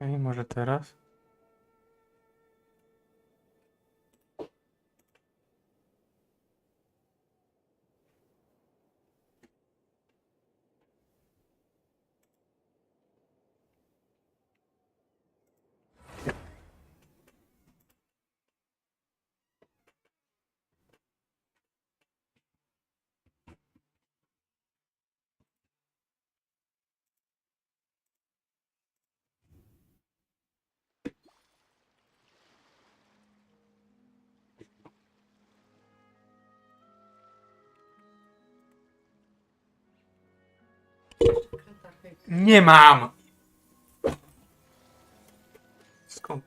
Okej, może teraz? Nie mam! Skąd?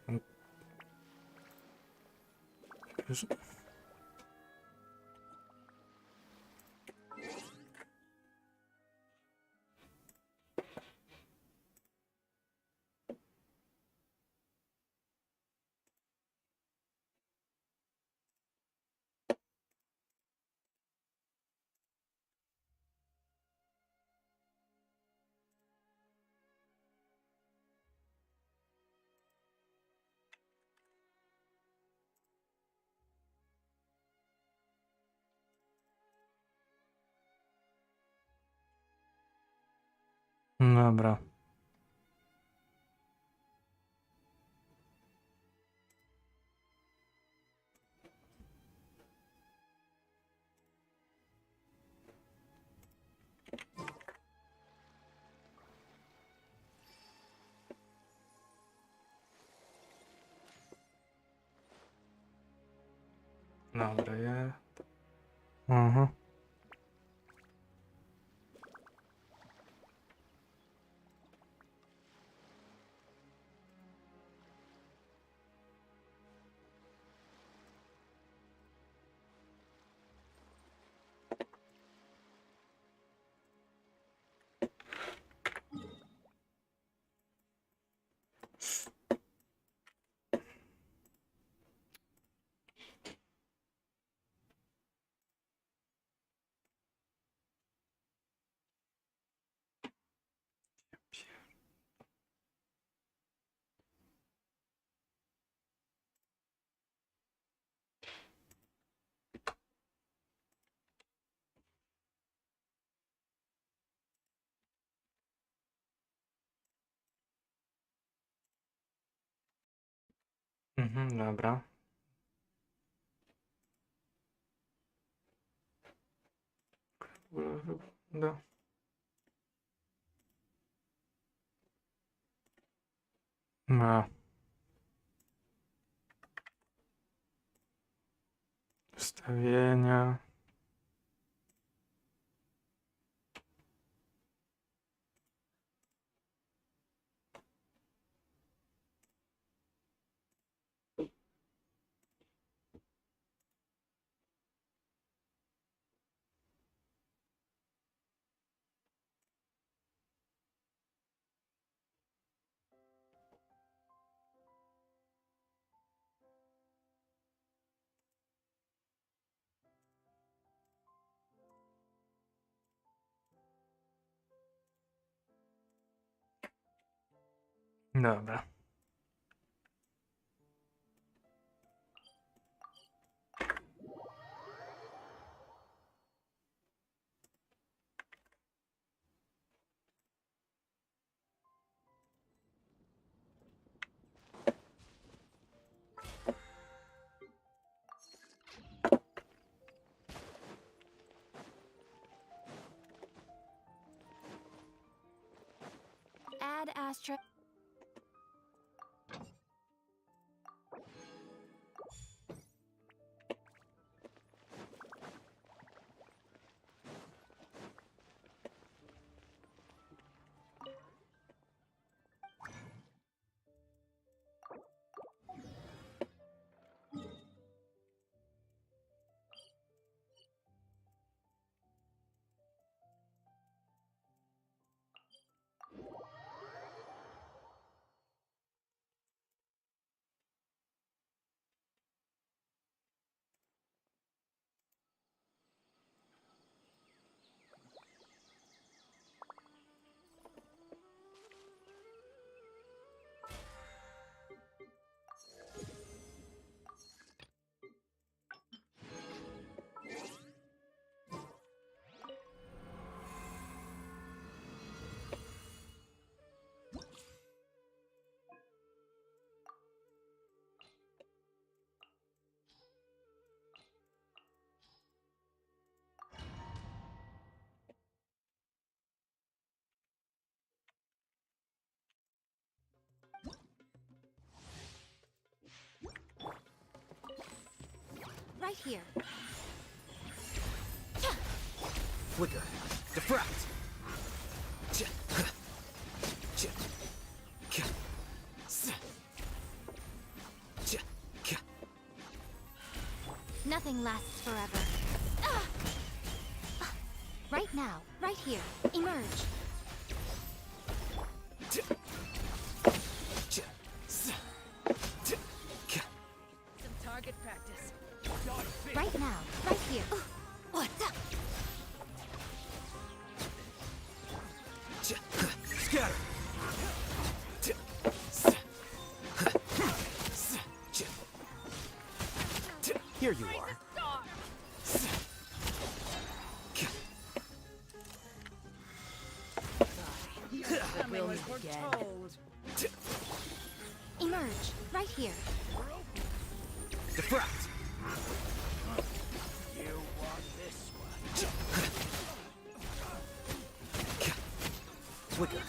Dobra. Dobra, ja... Aha. Dobra. No. No. Ustawienia. Dobra. Add Astra. right here. Flicker. Diffract. Nothing lasts forever. Right now, right here. Emerge. Some target practice. Right now, right here. What's up? Scatter. Here you are. Coming was foretold. Emerge. Right here. Diffract. You want this one? Flicker.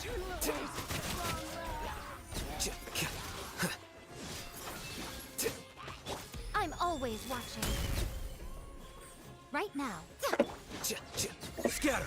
I'm always watching. Right now. Scatter.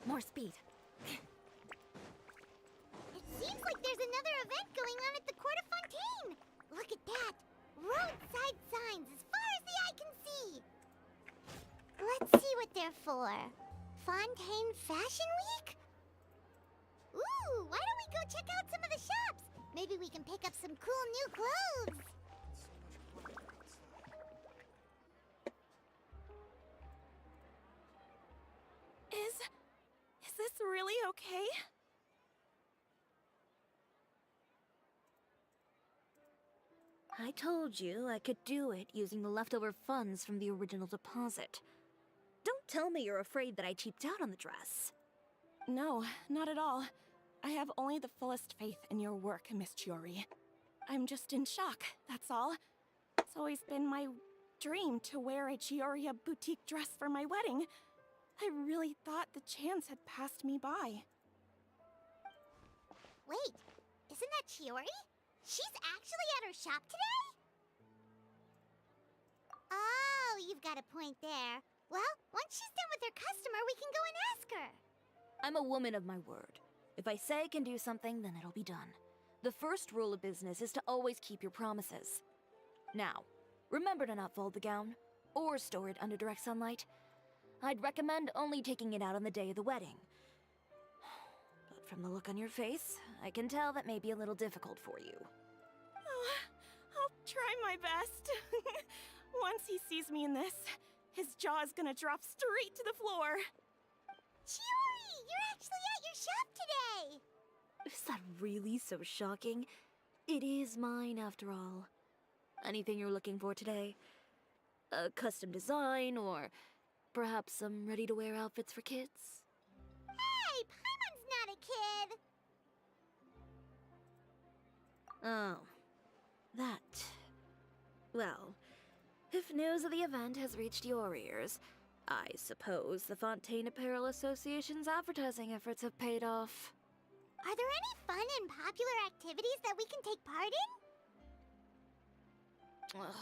More speed. It seems like there's another event going on at the Court of Fontaine! Look at that! Roadside signs as far as the eye can see! Let's see what they're for. Fontaine Fashion Week? Ooh, why don't we go check out some of the shops? Maybe we can pick up some cool new clothes! Is this really okay? I told you I could do it using the leftover funds from the original deposit. Don't tell me you're afraid that I cheaped out on the dress. No, not at all. I have only the fullest faith in your work, Miss Chiori. I'm just in shock, that's all. It's always been my dream to wear a Chioria boutique dress for my wedding. I really thought the chance had passed me by. Wait, isn't that Chiori? She's actually at her shop today? Oh, you've got a point there. Well, once she's done with her customer, we can go and ask her. I'm a woman of my word. If I say I can do something, then it'll be done. The first rule of business is to always keep your promises. Now, remember to not fold the gown, or store it under direct sunlight. I'd recommend only taking it out on the day of the wedding. But from the look on your face, I can tell that may be a little difficult for you. Oh, I'll try my best. Once he sees me in this, his jaw is gonna drop straight to the floor. Chiori, you're actually at your shop today! Is that really so shocking? It is mine, after all. Anything you're looking for today? A custom design, or perhaps some ready-to-wear outfits for kids? Hey, Paimon's not a kid! Oh, that. Well, if news of the event has reached your ears, I suppose the Fontaine Apparel Association's advertising efforts have paid off. Are there any fun and popular activities that we can take part in? Ugh,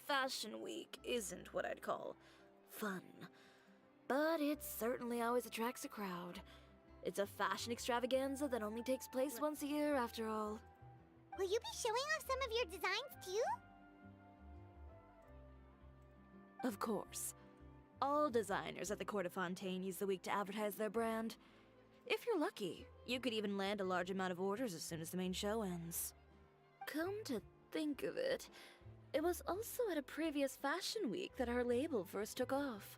Fashion Week isn't what I'd call fun. But it certainly always attracts a crowd. It's a fashion extravaganza that only takes place once a year, after all. Will you be showing off some of your designs too? Of course. All designers at the Court of Fontaine use the week to advertise their brand. If you're lucky, you could even land a large amount of orders as soon as the main show ends. Come to think of it, it was also at a previous fashion week that our label first took off.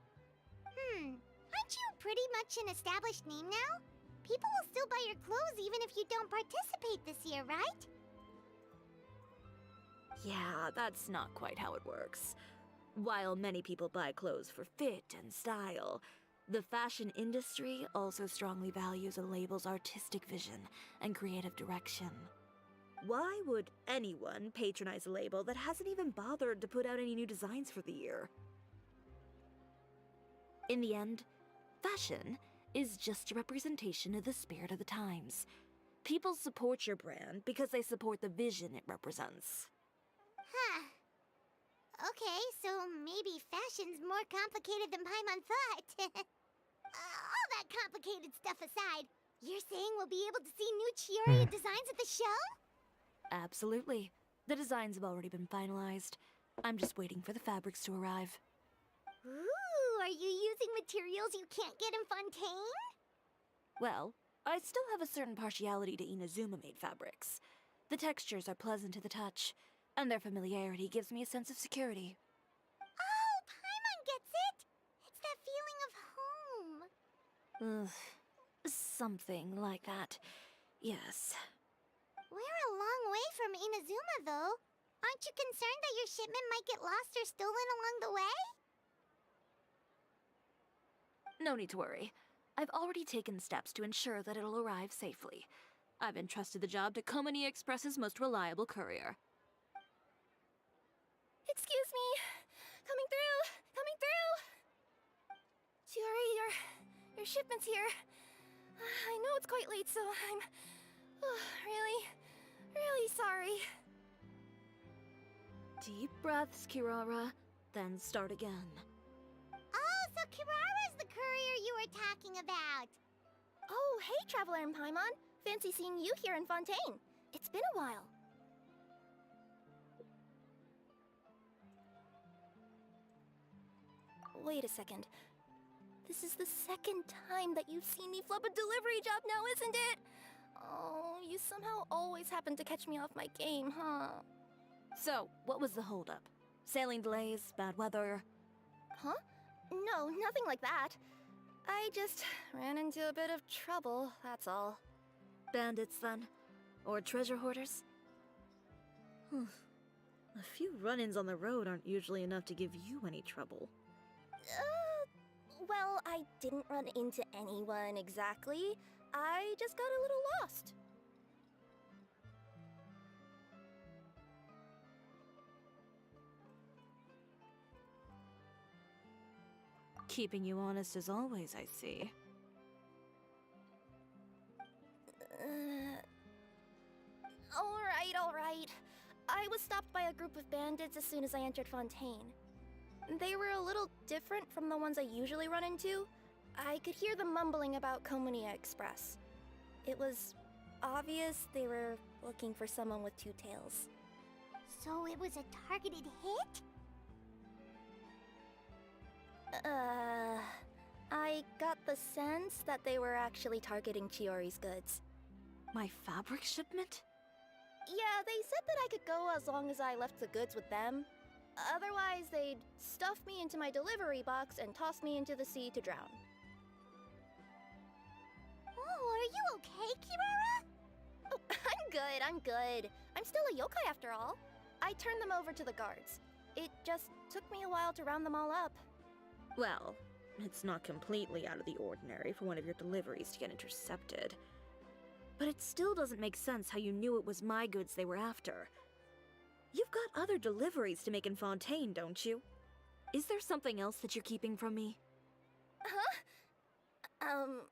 Aren't you pretty much an established name now? People will still buy your clothes even if you don't participate this year, right? Yeah, that's not quite how it works. While many people buy clothes for fit and style, the fashion industry also strongly values a label's artistic vision and creative direction. Why would anyone patronize a label that hasn't even bothered to put out any new designs for the year? In the end, fashion is just a representation of the spirit of the times. People support your brand because they support the vision it represents. Huh. Okay, so maybe fashion's more complicated than Paimon thought. All that complicated stuff aside, you're saying we'll be able to see new chiori designs at the show? Absolutely. The designs have already been finalized. I'm just waiting for the fabrics to arrive. Ooh, are you using materials you can't get in Fontaine? Well, I still have a certain partiality to Inazuma-made fabrics. The textures are pleasant to the touch, and their familiarity gives me a sense of security. Oh, Paimon gets it! It's that feeling of home. Ugh, something like that. Yes. We're a long way from Inazuma, though. Aren't you concerned that your shipment might get lost or stolen along the way? No need to worry. I've already taken steps to ensure that it'll arrive safely. I've entrusted the job to Komani Express's most reliable courier. Excuse me. Coming through. Coming through. Chiori, your shipment's here. I know it's quite late, so I'm really sorry. Deep breaths, Kirara, then start again. Oh, so Kirara's the courier you were talking about. Oh, hey, Traveler and Paimon. Fancy seeing you here in Fontaine. It's been a while. Wait a second. This is the second time that you've seen me flub a delivery job now, isn't it? Oh, you somehow always happen to catch me off my game, huh? So, what was the holdup? Sailing delays, bad weather? Huh? No, nothing like that. I just ran into a bit of trouble, that's all. Bandits, then? Or treasure hoarders? A few run-ins on the road aren't usually enough to give you any trouble. Well, I didn't run into anyone exactly. I just got a little lost. Keeping you honest as always, I see. All right. I was stopped by a group of bandits as soon as I entered Fontaine. They were a little different from the ones I usually run into. I could hear them mumbling about Komania Express. It was obvious they were looking for someone with two tails. So it was a targeted hit? I got the sense that they were actually targeting Chiori's goods. My fabric shipment? Yeah, they said that I could go as long as I left the goods with them. Otherwise, they'd stuff me into my delivery box and toss me into the sea to drown. Oh, are you okay, Kirara? Oh, I'm good. I'm still a yokai after all. I turned them over to the guards. It just took me a while to round them all up. Well, it's not completely out of the ordinary for one of your deliveries to get intercepted. But it still doesn't make sense how you knew it was my goods they were after. You've got other deliveries to make in Fontaine, don't you? Is there something else that you're keeping from me? Well...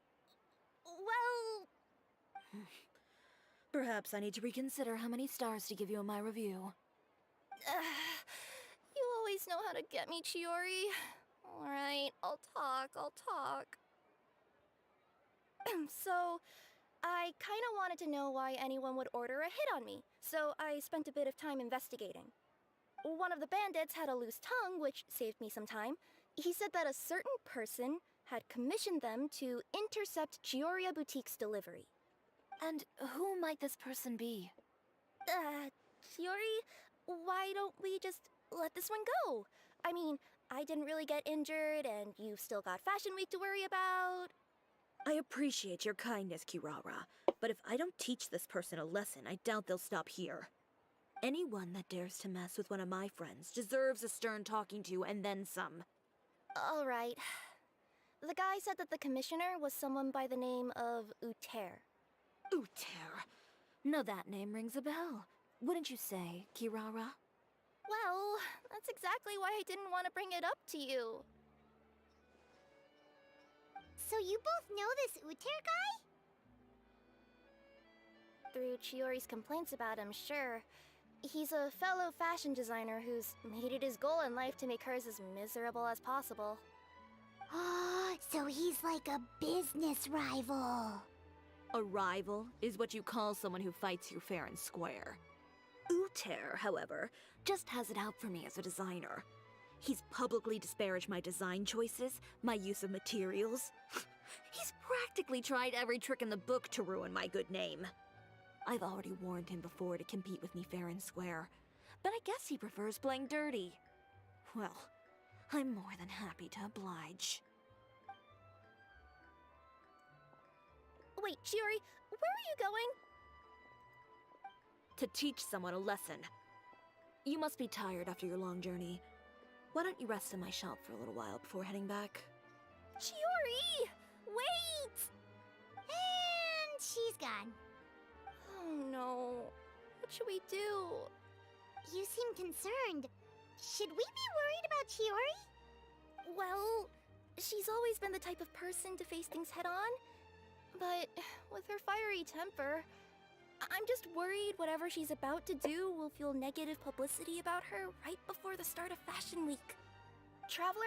Perhaps I need to reconsider how many stars to give you in my review. You always know how to get me, Chiori. Alright, I'll talk. So, I kinda wanted to know why anyone would order a hit on me, so I spent a bit of time investigating. One of the bandits had a loose tongue, which saved me some time. He said that a certain person had commissioned them to intercept Chiori Boutique's delivery. And who might this person be? Chiori, why don't we just let this one go? I mean, I didn't really get injured, and you've still got Fashion Week to worry about. I appreciate your kindness, Kirara, but if I don't teach this person a lesson, I doubt they'll stop here. Anyone that dares to mess with one of my friends deserves a stern talking to and then some. Alright. The guy said that the commissioner was someone by the name of Uter. Uter. Now that name rings a bell. Wouldn't you say, Kirara? Well, that's exactly why I didn't want to bring it up to you. So you both know this Uter guy? Through Chiori's complaints about him, sure. He's a fellow fashion designer who's made it his goal in life to make hers as miserable as possible. Oh, so he's like a business rival. A rival is what you call someone who fights you fair and square. Uter, however, just has it out for me as a designer. He's publicly disparaged my design choices, my use of materials. He's practically tried every trick in the book to ruin my good name. I've already warned him before to compete with me fair and square, but I guess he prefers playing dirty. Well, I'm more than happy to oblige. Wait, Chiori, where are you going? To teach someone a lesson. You must be tired after your long journey. Why don't you rest in my shop for a little while before heading back? Chiori! Wait! And she's gone. Oh no. What should we do? You seem concerned. Should we be worried about Chiori? Well, she's always been the type of person to face things head on. But with her fiery temper, I'm just worried whatever she's about to do will fuel negative publicity about her right before the start of Fashion Week. Traveler,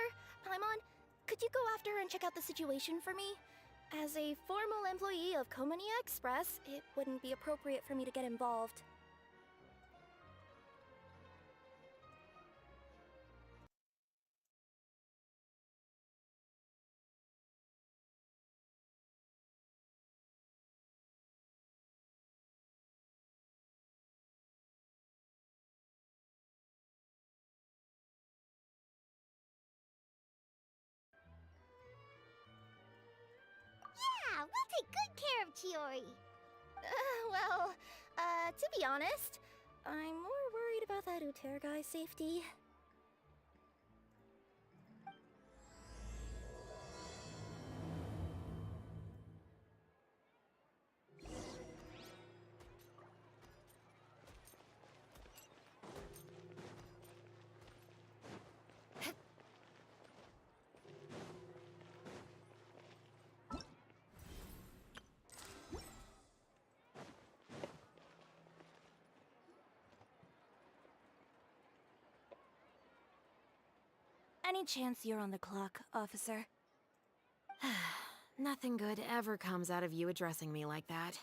Paimon, could you go after her and check out the situation for me? As a formal employee of Komonia Express, it wouldn't be appropriate for me to get involved. Yeah, we'll take good care of Chiori. To be honest, I'm more worried about that Uter guy's safety. Any chance you're on the clock, officer? Nothing good ever comes out of you addressing me like that.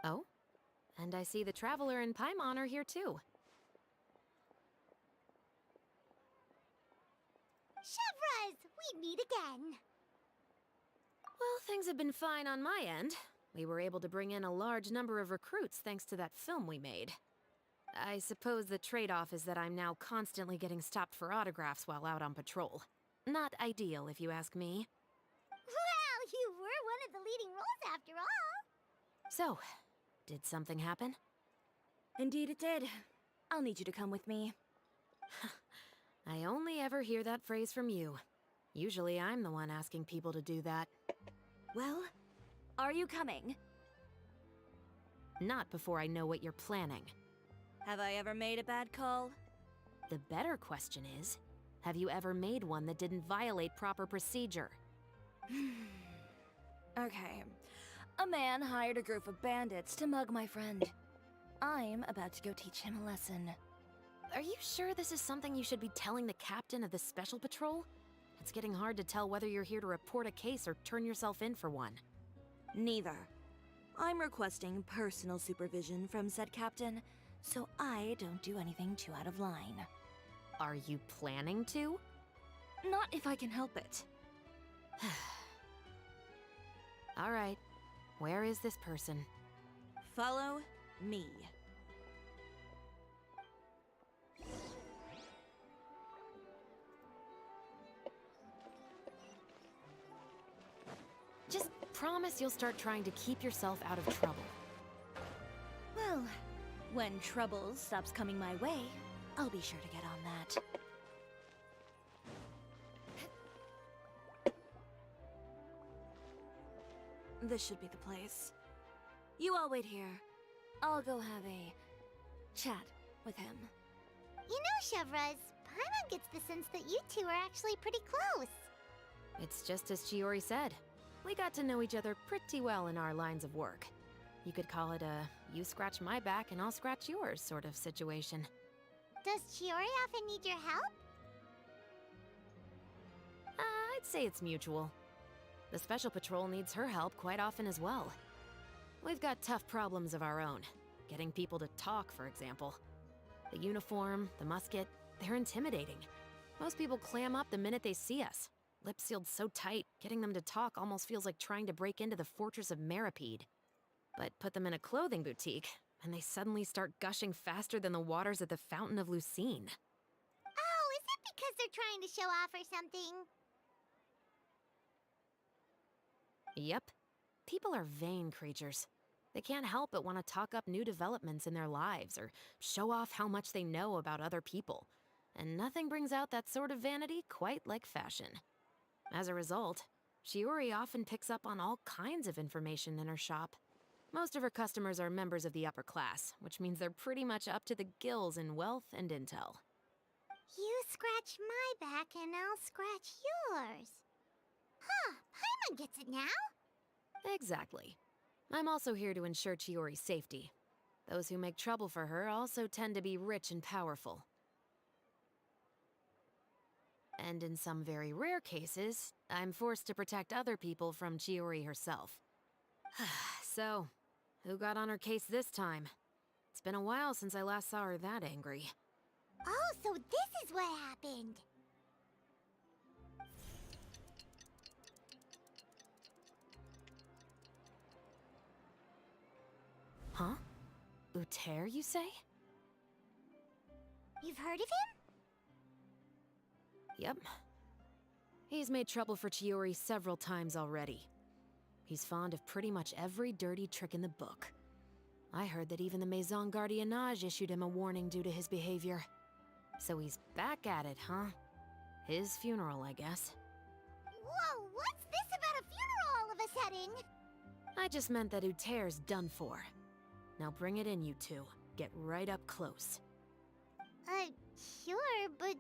Oh? And I see the Traveler and Paimon are here too. Chevraz, we meet again. Well, things have been fine on my end. We were able to bring in a large number of recruits thanks to that film we made. I suppose the trade-off is that I'm now constantly getting stopped for autographs while out on patrol. Not ideal, if you ask me. Well, you were one of the leading roles after all. So, did something happen? Indeed it did. I'll need you to come with me. I only ever hear that phrase from you. Usually I'm the one asking people to do that. Well, are you coming? Not before I know what you're planning. Have I ever made a bad call? The better question is, have you ever made one that didn't violate proper procedure? Okay. A man hired a group of bandits to mug my friend. I'm about to go teach him a lesson. Are you sure this is something you should be telling the captain of the Special Patrol? It's getting hard to tell whether you're here to report a case or turn yourself in for one. Neither. I'm requesting personal supervision from said captain, so I don't do anything too out of line. Are you planning to? Not if I can help it. All right. Where is this person? Follow me. Just promise you'll start trying to keep yourself out of trouble. Well, when trouble stops coming my way, I'll be sure to get on that. This should be the place. You all wait here. I'll go have a chat with him. You know, Chevraz, Paimon gets the sense that you two are actually pretty close. It's just as Chiori said. We got to know each other pretty well in our lines of work. You could call it a you scratch my back and I'll scratch yours sort of situation. Does Chiori often need your help? I'd say it's mutual. The Special Patrol needs her help quite often as well. We've got tough problems of our own. Getting people to talk, for example. The uniform, the musket, they're intimidating. Most people clam up the minute they see us. Lips sealed so tight, getting them to talk almost feels like trying to break into the fortress of Meripede. But put them in a clothing boutique, and they suddenly start gushing faster than the waters at the Fountain of Lucine. Oh, is it because they're trying to show off or something? Yep. People are vain creatures. They can't help but want to talk up new developments in their lives or show off how much they know about other people. And nothing brings out that sort of vanity quite like fashion. As a result, Chiori often picks up on all kinds of information in her shop. Most of her customers are members of the upper class, which means they're pretty much up to the gills in wealth and intel. You scratch my back and I'll scratch yours. Huh, Paimon gets it now? Exactly. I'm also here to ensure Chiori's safety. Those who make trouble for her also tend to be rich and powerful. And in some very rare cases, I'm forced to protect other people from Chiori herself. So, who got on her case this time? It's been a while since I last saw her that angry. Oh, so this is what happened. Huh? Uter, you say? You've heard of him? Yep. He's made trouble for Chiori several times already. He's fond of pretty much every dirty trick in the book. I heard that even the Maison Gardiennage issued him a warning due to his behavior. So he's back at it, huh? His funeral, I guess. Whoa, what's this about a funeral all of a sudden? I just meant that Uter's done for. Now bring it in, you two. Get right up close. Sure, but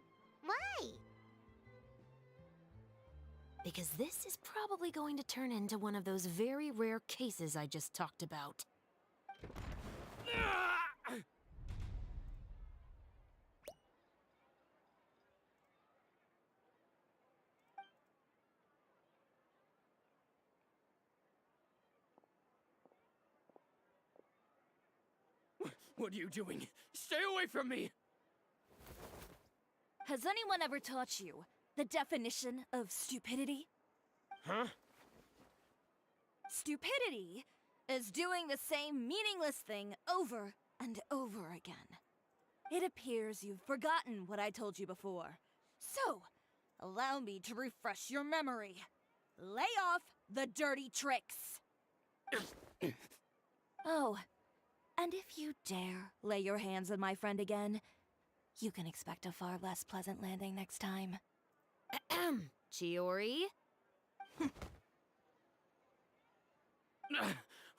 why? Because this is probably going to turn into one of those very rare cases I just talked about. What are you doing? Stay away from me! Has anyone ever taught you the definition of stupidity? Huh? Stupidity is doing the same meaningless thing over and over again. It appears you've forgotten what I told you before. So, allow me to refresh your memory. Lay off the dirty tricks. Oh, and if you dare lay your hands on my friend again, you can expect a far less pleasant landing next time. Ahem. Chiori?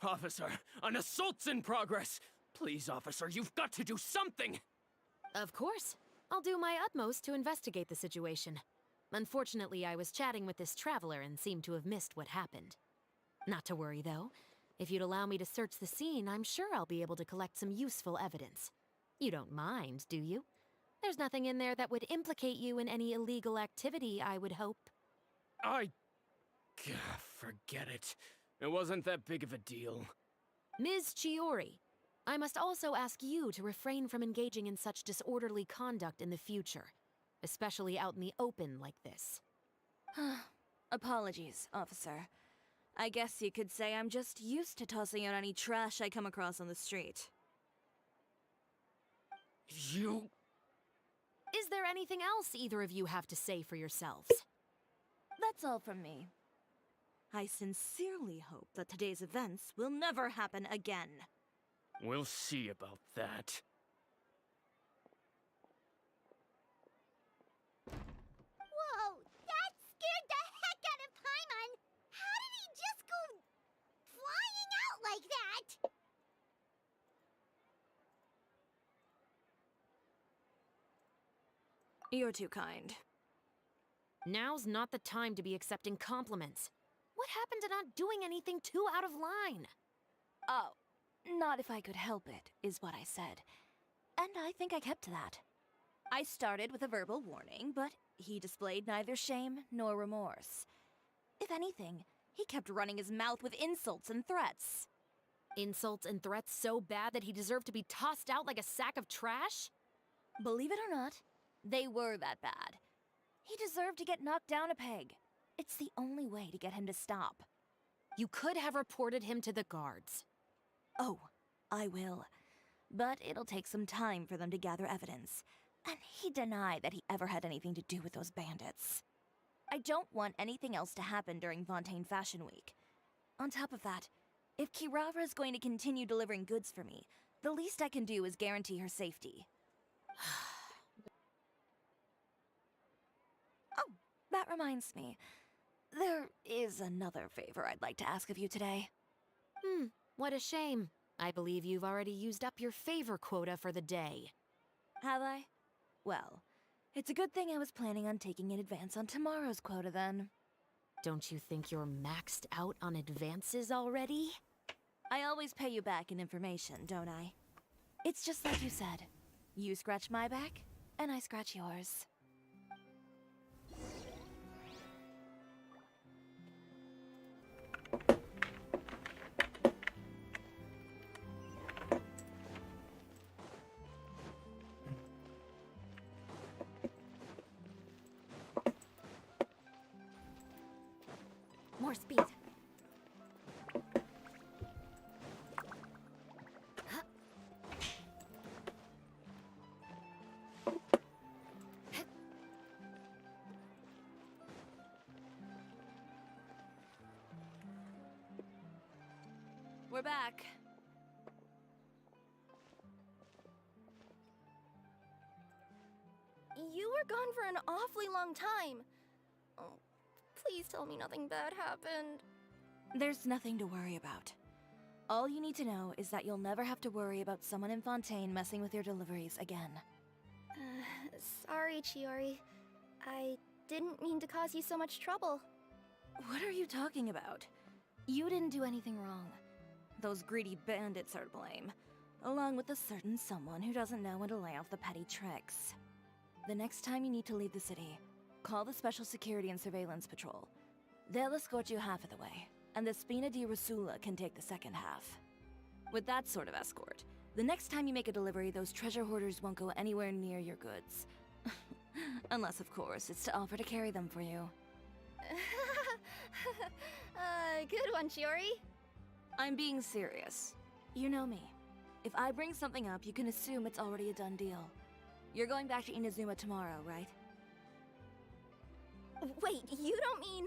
Officer, an assault's in progress! Please, officer, you've got to do something! Of course. I'll do my utmost to investigate the situation. Unfortunately, I was chatting with this traveler and seemed to have missed what happened. Not to worry, though. If you'd allow me to search the scene, I'm sure I'll be able to collect some useful evidence. You don't mind, do you? There's nothing in there that would implicate you in any illegal activity, I would hope. Forget it. It wasn't that big of a deal. Ms. Chiori, I must also ask you to refrain from engaging in such disorderly conduct in the future, especially out in the open like this. Apologies, officer. I guess you could say I'm just used to tossing out any trash I come across on the street. You... Is there anything else either of you have to say for yourselves? That's all from me. I sincerely hope that today's events will never happen again. We'll see about that. Whoa, that scared the heck out of Paimon! How did he just go flying out like that? You're too kind. Now's not the time to be accepting compliments. What happened to not doing anything too out of line? Oh, not if I could help it, is what I said. And I think I kept to that. I started with a verbal warning, but he displayed neither shame nor remorse. If anything, he kept running his mouth with insults and threats. Insults and threats so bad that he deserved to be tossed out like a sack of trash? Believe it or not, they were that bad. He deserved to get knocked down a peg. It's the only way to get him to stop. You could have reported him to the guards. Oh, I will. But it'll take some time for them to gather evidence. And he denied that he ever had anything to do with those bandits. I don't want anything else to happen during Fontaine Fashion Week. On top of that, if Kirara is going to continue delivering goods for me, the least I can do is guarantee her safety. Oh, that reminds me. There is another favor I'd like to ask of you today. What a shame. I believe you've already used up your favor quota for the day. Have I? Well, it's a good thing I was planning on taking an advance on tomorrow's quota then. Don't you think you're maxed out on advances already? I always pay you back in information, don't I? It's just like you said. You scratch my back, and I scratch yours. More speed. We're back. You were gone for an awfully long time. Oh, please tell me nothing bad happened. There's nothing to worry about. All you need to know is that you'll never have to worry about someone in Fontaine messing with your deliveries again. Sorry, Chiori. I didn't mean to cause you so much trouble. What are you talking about? You didn't do anything wrong. Those greedy bandits are to blame, along with a certain someone who doesn't know when to lay off the petty tricks. The next time you need to leave the city, call the Special Security and Surveillance Patrol. They'll escort you half of the way, and the Spina di Rosula can take the second half. With that sort of escort, the next time you make a delivery, those treasure hoarders won't go anywhere near your goods. Unless, of course, it's to offer to carry them for you. Good one, Chiori. I'm being serious. You know me. If I bring something up, you can assume it's already a done deal. You're going back to Inazuma tomorrow, right? Wait, you don't mean...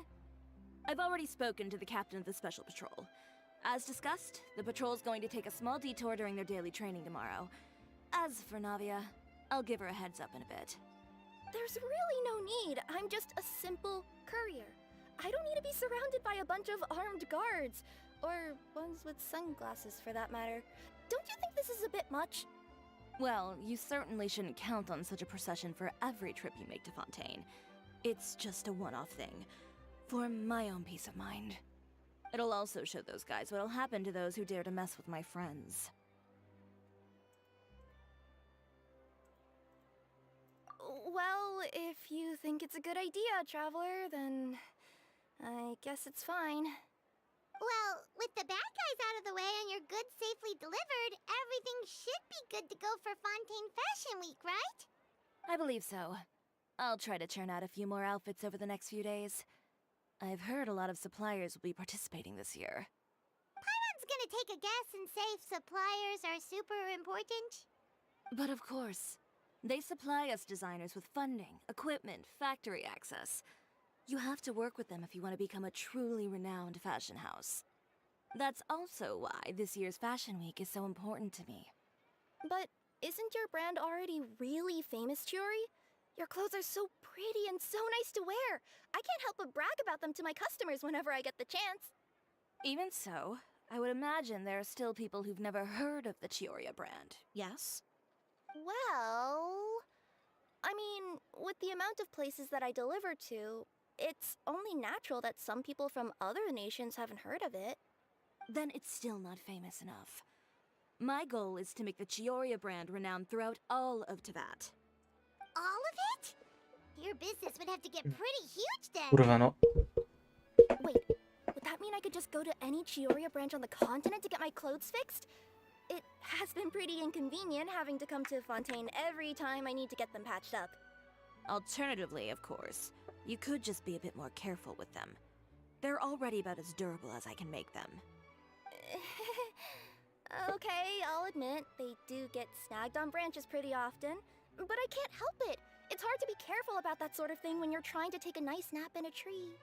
I've already spoken to the captain of the Special Patrol. As discussed, the patrol's going to take a small detour during their daily training tomorrow. As for Navia, I'll give her a heads up in a bit. There's really no need. I'm just a simple courier. I don't need to be surrounded by a bunch of armed guards. Or ones with sunglasses, for that matter. Don't you think this is a bit much? Well, you certainly shouldn't count on such a procession for every trip you make to Fontaine. It's just a one-off thing, for my own peace of mind. It'll also show those guys what'll happen to those who dare to mess with my friends. Well, if you think it's a good idea, Traveler, then I guess it's fine. Well, with the bad guys out of the way and your goods safely delivered, everything should be good to go for Fontaine Fashion Week, right? I believe so. I'll try to churn out a few more outfits over the next few days. I've heard a lot of suppliers will be participating this year. Paimon's gonna take a guess and say suppliers are super important. But of course, they supply us designers with funding, equipment, factory access. You have to work with them if you want to become a truly renowned fashion house. That's also why this year's Fashion Week is so important to me. But isn't your brand already really famous, Chiori? Your clothes are so pretty and so nice to wear. I can't help but brag about them to my customers whenever I get the chance. Even so, I would imagine there are still people who've never heard of the Chiori brand, yes? Well, I mean, with the amount of places that I deliver to, it's only natural that some people from other nations haven't heard of it. Then it's still not famous enough. My goal is to make the Chiori brand renowned throughout all of Teyvat. All of it? Your business would have to get pretty huge then. Kurwa, no. Wait, would that mean I could just go to any Chiori branch on the continent to get my clothes fixed? It has been pretty inconvenient having to come to Fontaine every time I need to get them patched up. Alternatively, of course, you could just be a bit more careful with them. They're already about as durable as I can make them. Okay, I'll admit, they do get snagged on branches pretty often, but I can't help it. It's hard to be careful about that sort of thing when you're trying to take a nice nap in a tree.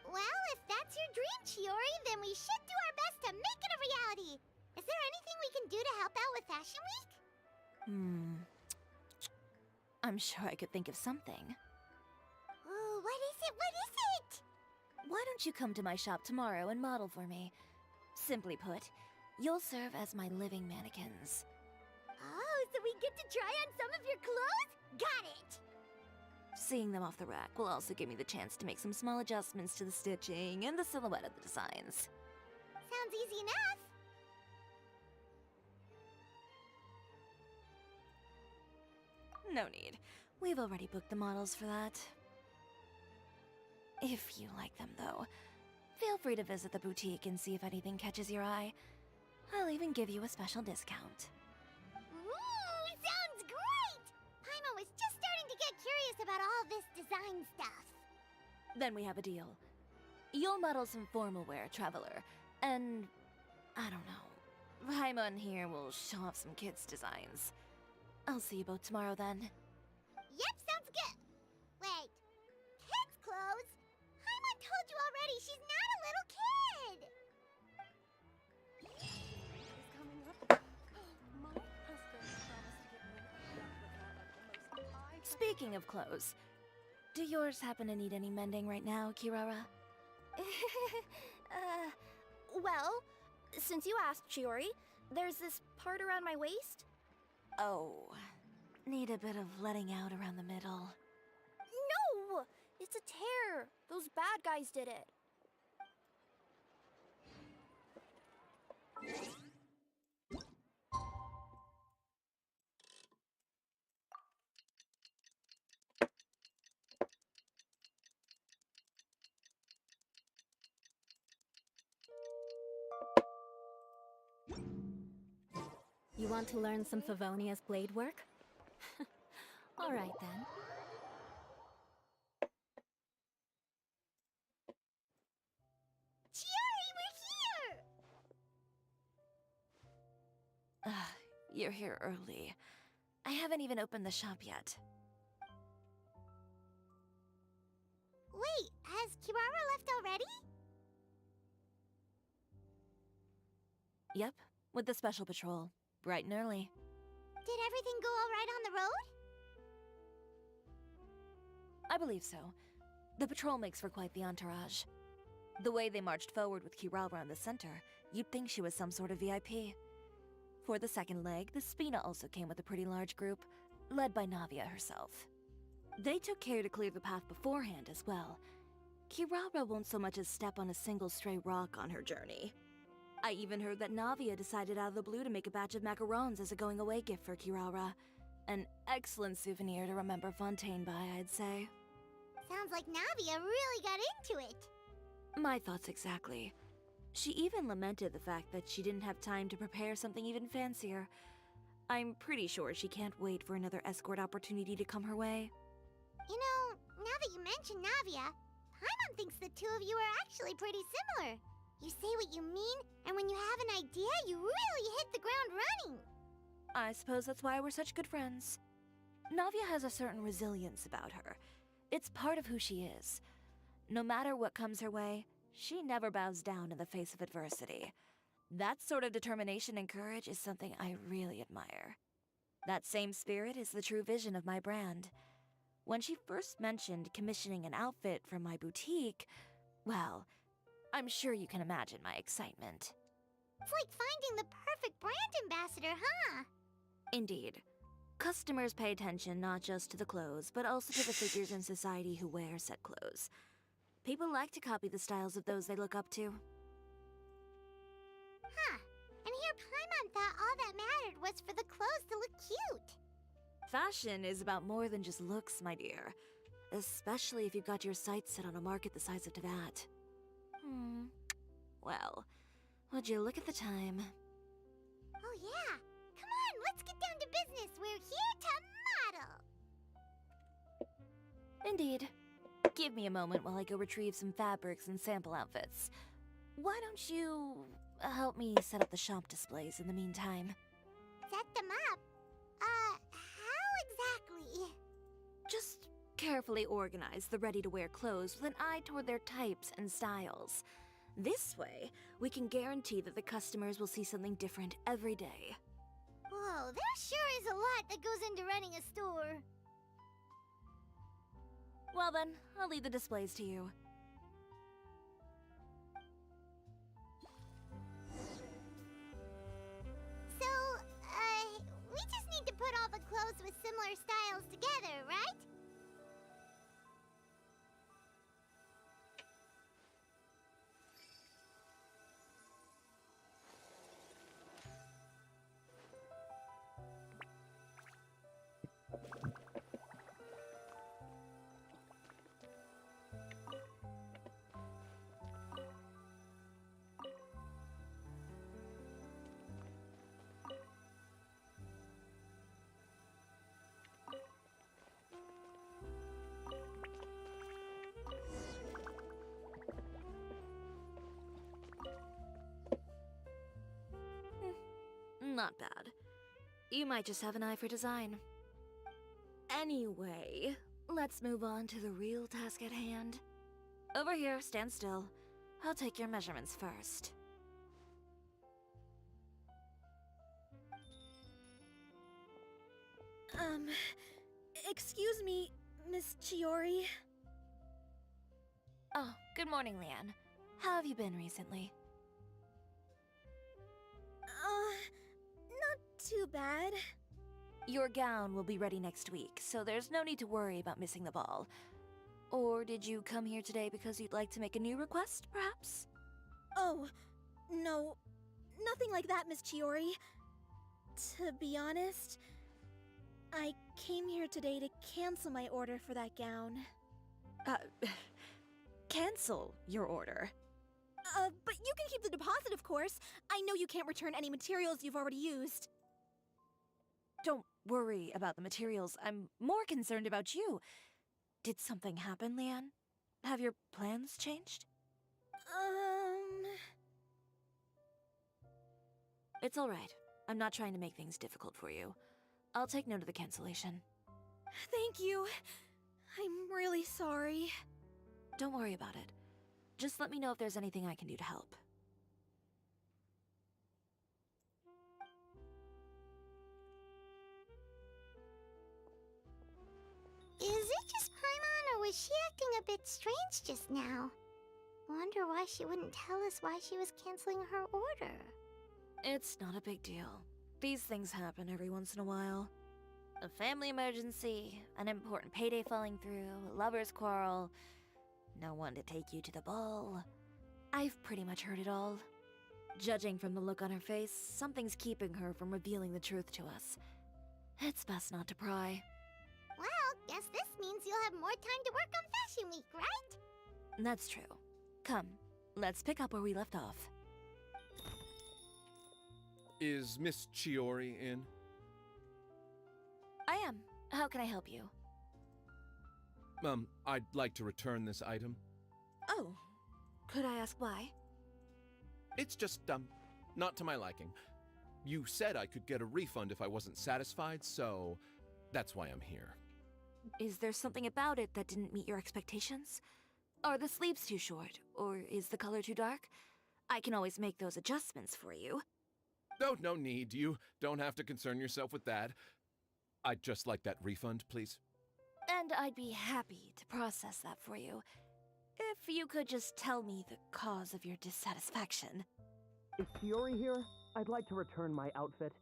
Well, if that's your dream, Chiori, then we should do our best to make it a reality. Is there anything we can do to help out with Fashion Week? I'm sure I could think of something. Ooh, what is it? What is it? Why don't you come to my shop tomorrow and model for me? Simply put, you'll serve as my living mannequins. Oh, so we get to try on some of your clothes? Got it! Seeing them off the rack will also give me the chance to make some small adjustments to the stitching and the silhouette of the designs. Sounds easy enough. No need. We've already booked the models for that. If you like them, though, feel free to visit the boutique and see if anything catches your eye. I'll even give you a special discount. Ooh, sounds great! Paimon was just starting to get curious about all this design stuff. Then we have a deal. You'll model some formal wear, Traveler, and I don't know. Paimon here will show off some kids' designs. I'll see you both tomorrow then. Yep, sounds good. Wait, kids' clothes? Paimon told you already she's not a little kid. Speaking of clothes, do yours happen to need any mending right now, Kirara? Well, since you asked, Chiori, there's this part around my waist. Oh, need a bit of letting out around the middle. No! It's a tear. Those bad guys did it. You want to learn some Favonia's blade work? All right then. Chiori, we're here! You're here early. I haven't even opened the shop yet. Wait, has Kirara left already? Yep, with the special patrol. Bright and early. Did everything go all right on the road? I believe so. The patrol makes for quite the entourage. The way they marched forward with Kirara in the center, you'd think she was some sort of VIP. For the second leg, the Spina also came with a pretty large group, led by Navia herself. They took care to clear the path beforehand as well. Kirara won't so much as step on a single stray rock on her journey. I even heard that Navia decided out of the blue to make a batch of macarons as a going-away gift for Kirara. An excellent souvenir to remember Fontaine by, I'd say. Sounds like Navia really got into it. My thoughts exactly. She even lamented the fact that she didn't have time to prepare something even fancier. I'm pretty sure she can't wait for another escort opportunity to come her way. You know, now that you mention Navia, Paimon thinks the two of you are actually pretty similar. You say what you mean, and when you have an idea, you really hit the ground running. I suppose that's why we're such good friends. Navia has a certain resilience about her. It's part of who she is. No matter what comes her way, she never bows down in the face of adversity. That sort of determination and courage is something I really admire. That same spirit is the true vision of my brand. When she first mentioned commissioning an outfit from my boutique, well, I'm sure you can imagine my excitement. It's like finding the perfect brand ambassador, huh? Indeed. Customers pay attention not just to the clothes, but also to the figures in society who wear said clothes. People like to copy the styles of those they look up to. Huh. And here Paimon thought all that mattered was for the clothes to look cute. Fashion is about more than just looks, my dear. Especially if you've got your sights set on a market the size of Teyvat. Well, would you look at the time? Oh yeah. Come on, let's get down to business. We're here to model. Indeed. Give me a moment while I go retrieve some fabrics and sample outfits. Why don't you help me set up the shop displays in the meantime? Set them up? How exactly? Just carefully organize the ready-to-wear clothes with an eye toward their types and styles. This way, we can guarantee that the customers will see something different every day. Whoa, there sure is a lot that goes into running a store. Well then, I'll leave the displays to you. So, we just need to put all the clothes with similar styles together, right? Not bad. You might just have an eye for design. Anyway, let's move on to the real task at hand. Over here, stand still. I'll take your measurements first. Excuse me, Miss Chiori. Oh, good morning, Leanne. How have you been recently? Not too bad. Your gown will be ready next week, so there's no need to worry about missing the ball. Or did you come here today because you'd like to make a new request, perhaps? Oh, no. Nothing like that, Miss Chiori. To be honest, I came here today to cancel my order for that gown. Cancel your order. But you can keep the deposit, of course. I know you can't return any materials you've already used. Don't worry about the materials. I'm more concerned about you. Did something happen, Leanne? Have your plans changed? It's all right. I'm not trying to make things difficult for you. I'll take note of the cancellation. Thank you. I'm really sorry. Don't worry about it. Just let me know if there's anything I can do to help. Is it just Paimon, or was she acting a bit strange just now? Wonder why she wouldn't tell us why she was canceling her order. It's not a big deal. These things happen every once in a while. A family emergency, an important payday falling through, a lover's quarrel, no one to take you to the ball. I've pretty much heard it all. Judging from the look on her face, something's keeping her from revealing the truth to us. It's best not to pry. Well, guess this means you'll have more time to work on Fashion Week, right? That's true. Come, let's pick up where we left off. Is Miss Chiori in? I am. How can I help you? I'd like to return this item. Oh, could I ask why? It's just, not to my liking. You said I could get a refund if I wasn't satisfied, so that's why I'm here. Is there something about it that didn't meet your expectations? Are the sleeves too short, or is the color too dark? I can always make those adjustments for you. Oh, no need. You don't have to concern yourself with that. I'd just like that refund, please. And I'd be happy to process that for you. If you could just tell me the cause of your dissatisfaction. Is Chiori here? I'd like to return my outfit.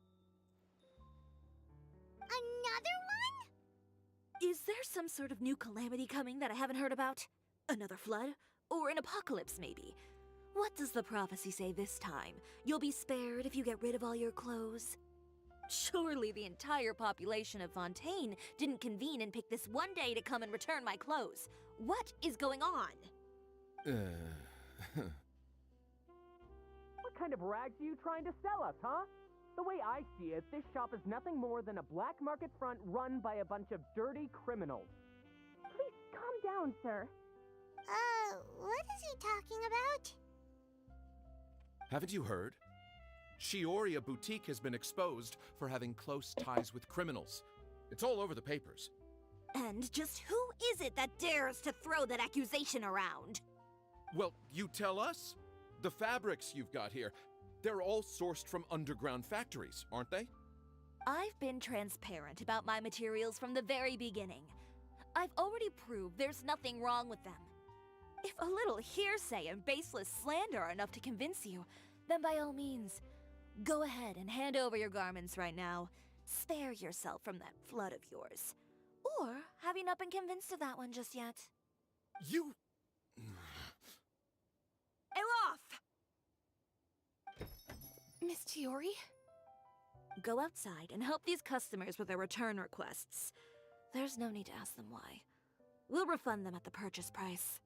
Another one? Is there some sort of new calamity coming that I haven't heard about? Another flood? Or an apocalypse, maybe? What does the prophecy say this time? You'll be spared if you get rid of all your clothes? Surely the entire population of Fontaine didn't convene and pick this one day to come and return my clothes. What is going on? What kind of rags are you trying to sell us, huh? The way I see it, this shop is nothing more than a black market front run by a bunch of dirty criminals. Please calm down, sir. What is he talking about? Haven't you heard? Chiori Boutique has been exposed for having close ties with criminals. It's all over the papers. And just who is it that dares to throw that accusation around? Well, you tell us. The fabrics you've got here, they're all sourced from underground factories, aren't they? I've been transparent about my materials from the very beginning. I've already proved there's nothing wrong with them. If a little hearsay and baseless slander are enough to convince you, then by all means, go ahead and hand over your garments right now. Spare yourself from that flood of yours. Or have you not been convinced of that one just yet? You... Elof! Miss Chiori? Go outside and help these customers with their return requests. There's no need to ask them why. We'll refund them at the purchase price.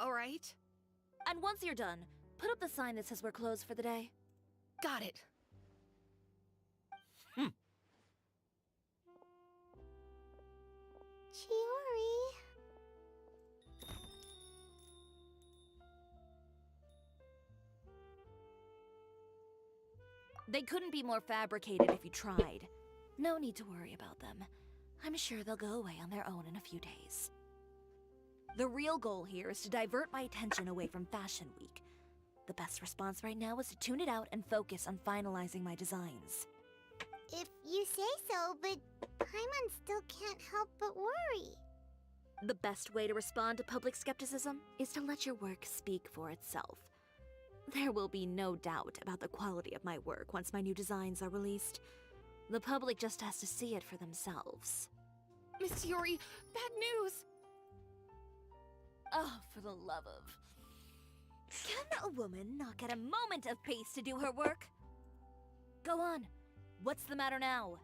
Alright. And once you're done, put up the sign that says we're closed for the day. Got it. Chiori. They couldn't be more fabricated if you tried. No need to worry about them. I'm sure they'll go away on their own in a few days. The real goal here is to divert my attention away from Fashion Week. The best response right now is to tune it out and focus on finalizing my designs. If you say so, but Paimon still can't help but worry. The best way to respond to public skepticism is to let your work speak for itself. There will be no doubt about the quality of my work once my new designs are released. The public just has to see it for themselves. Miss Chiori, bad news! Oh, for the love of... Can a woman not get a moment of peace to do her work? Go on. What's the matter now?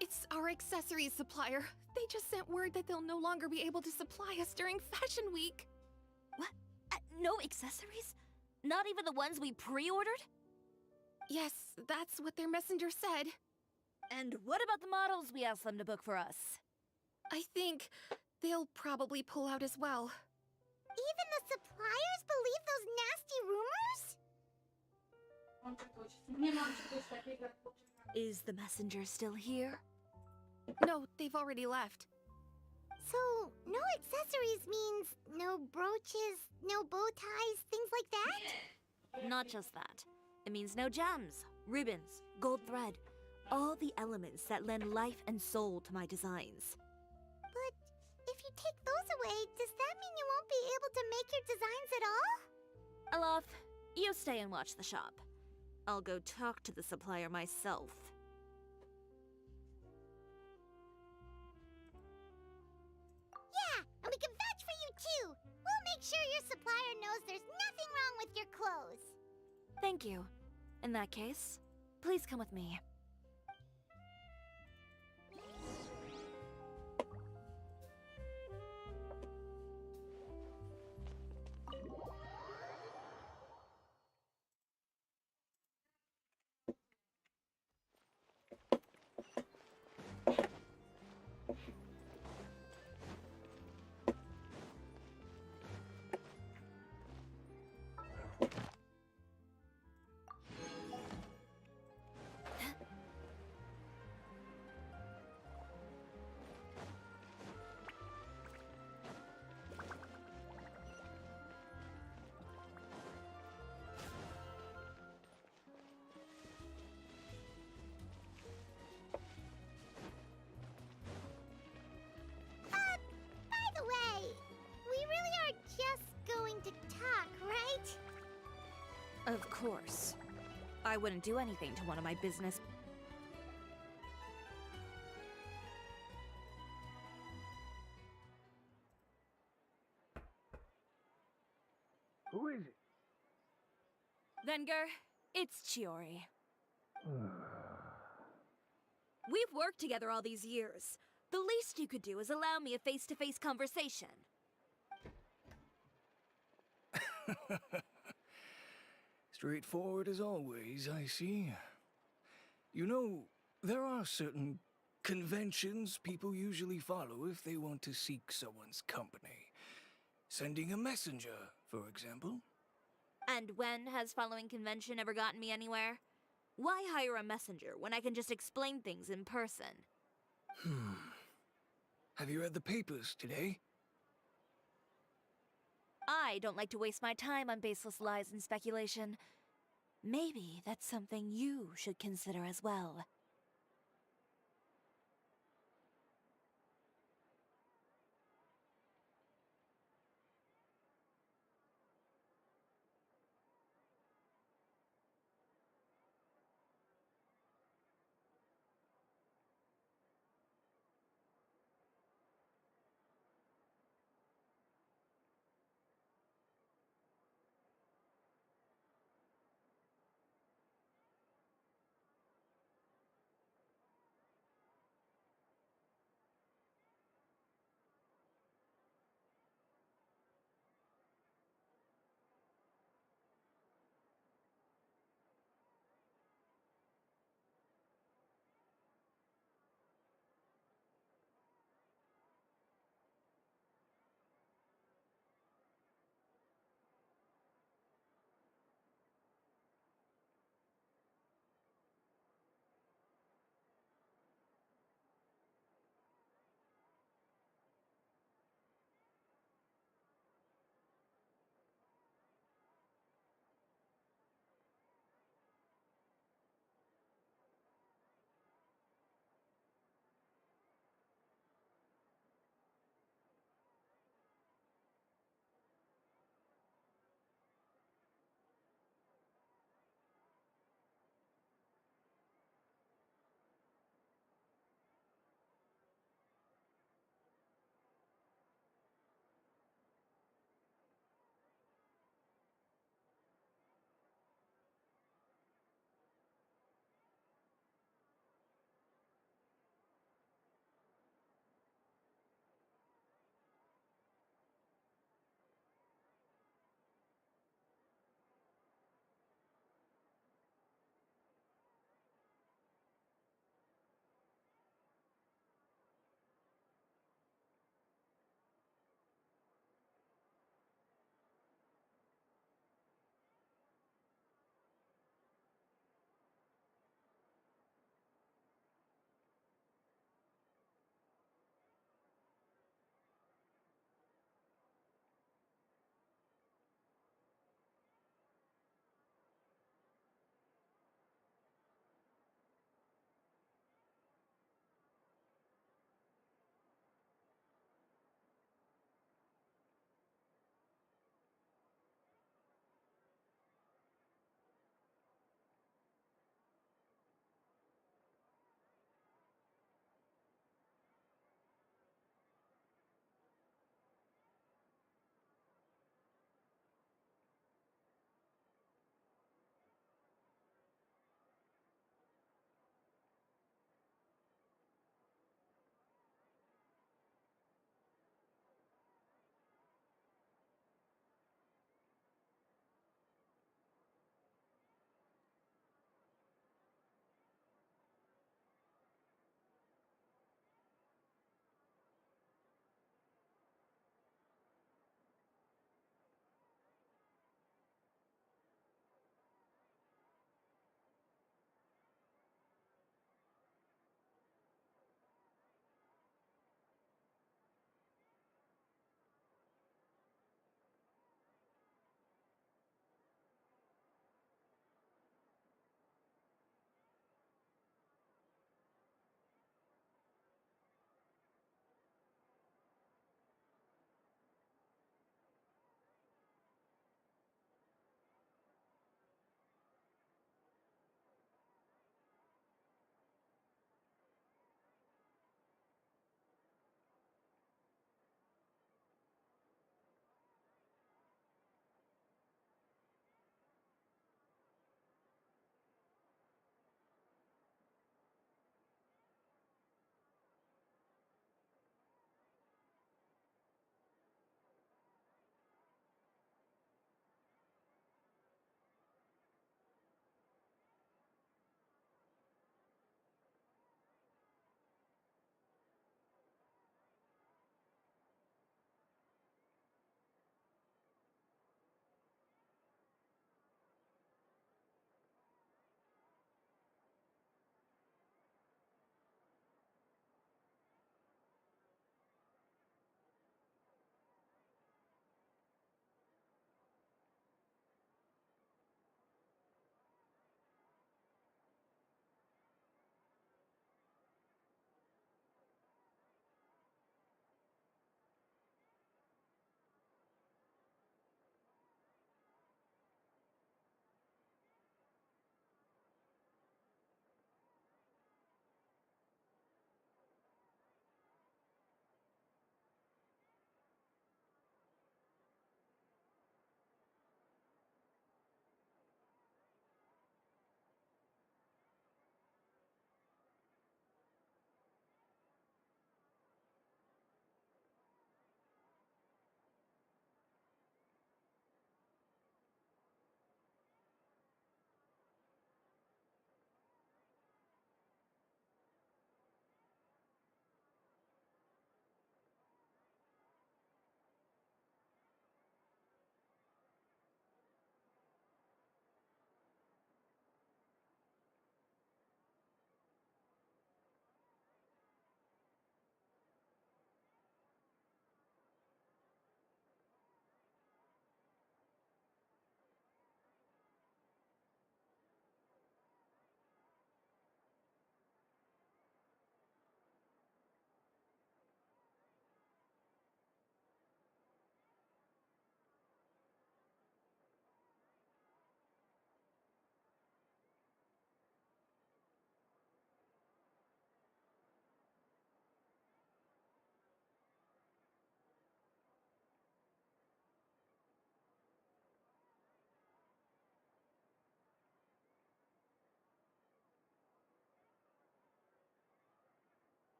It's our accessories supplier. They just sent word that they'll no longer be able to supply us during Fashion Week. What? No accessories? Not even the ones we pre-ordered? Yes, that's what their messenger said. And what about the models we asked them to book for us? I think they'll probably pull out as well. Even the suppliers believe those nasty rumors? Is the messenger still here? No, they've already left. So, no accessories means no brooches, no bow ties, things like that? Not just that. It means no gems, ribbons, gold thread, all the elements that lend life and soul to my designs. But if you take those away, does that mean you won't be able to make your designs at all? Alaf, you stay and watch the shop. I'll go talk to the supplier myself. Yeah, and we can vouch for you too. We'll make sure your supplier knows there's nothing wrong with your clothes. Thank you. In that case, please come with me. Of course. I wouldn't do anything to one of my business. Who is it? Venger, it's Chiori. We've worked together all these years. The least you could do is allow me a face-to-face conversation. Straightforward as always, I see. You know, there are certain conventions people usually follow if they want to seek someone's company. Sending a messenger, for example. And when has following convention ever gotten me anywhere? Why hire a messenger when I can just explain things in person? Have you read the papers today? I don't like to waste my time on baseless lies and speculation. Maybe that's something you should consider as well.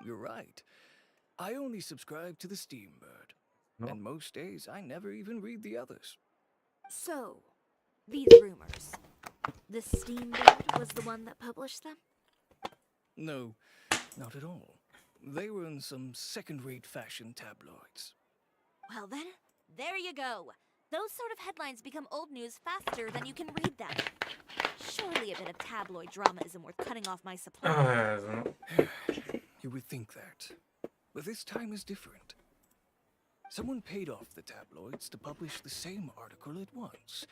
You're right. I only subscribe to the Steambird. No. And most days, I never even read the others. So, these rumors. The Steambird was the one that published them? No, not at all. They were in some second-rate fashion tabloids. Well then, there you go. Those sort of headlines become old news faster than you can read them. Surely a bit of tabloid drama isn't worth cutting off my supply. O Jezu, no. You would think that. But this time is different. Someone paid off the tabloids to publish the same article at once.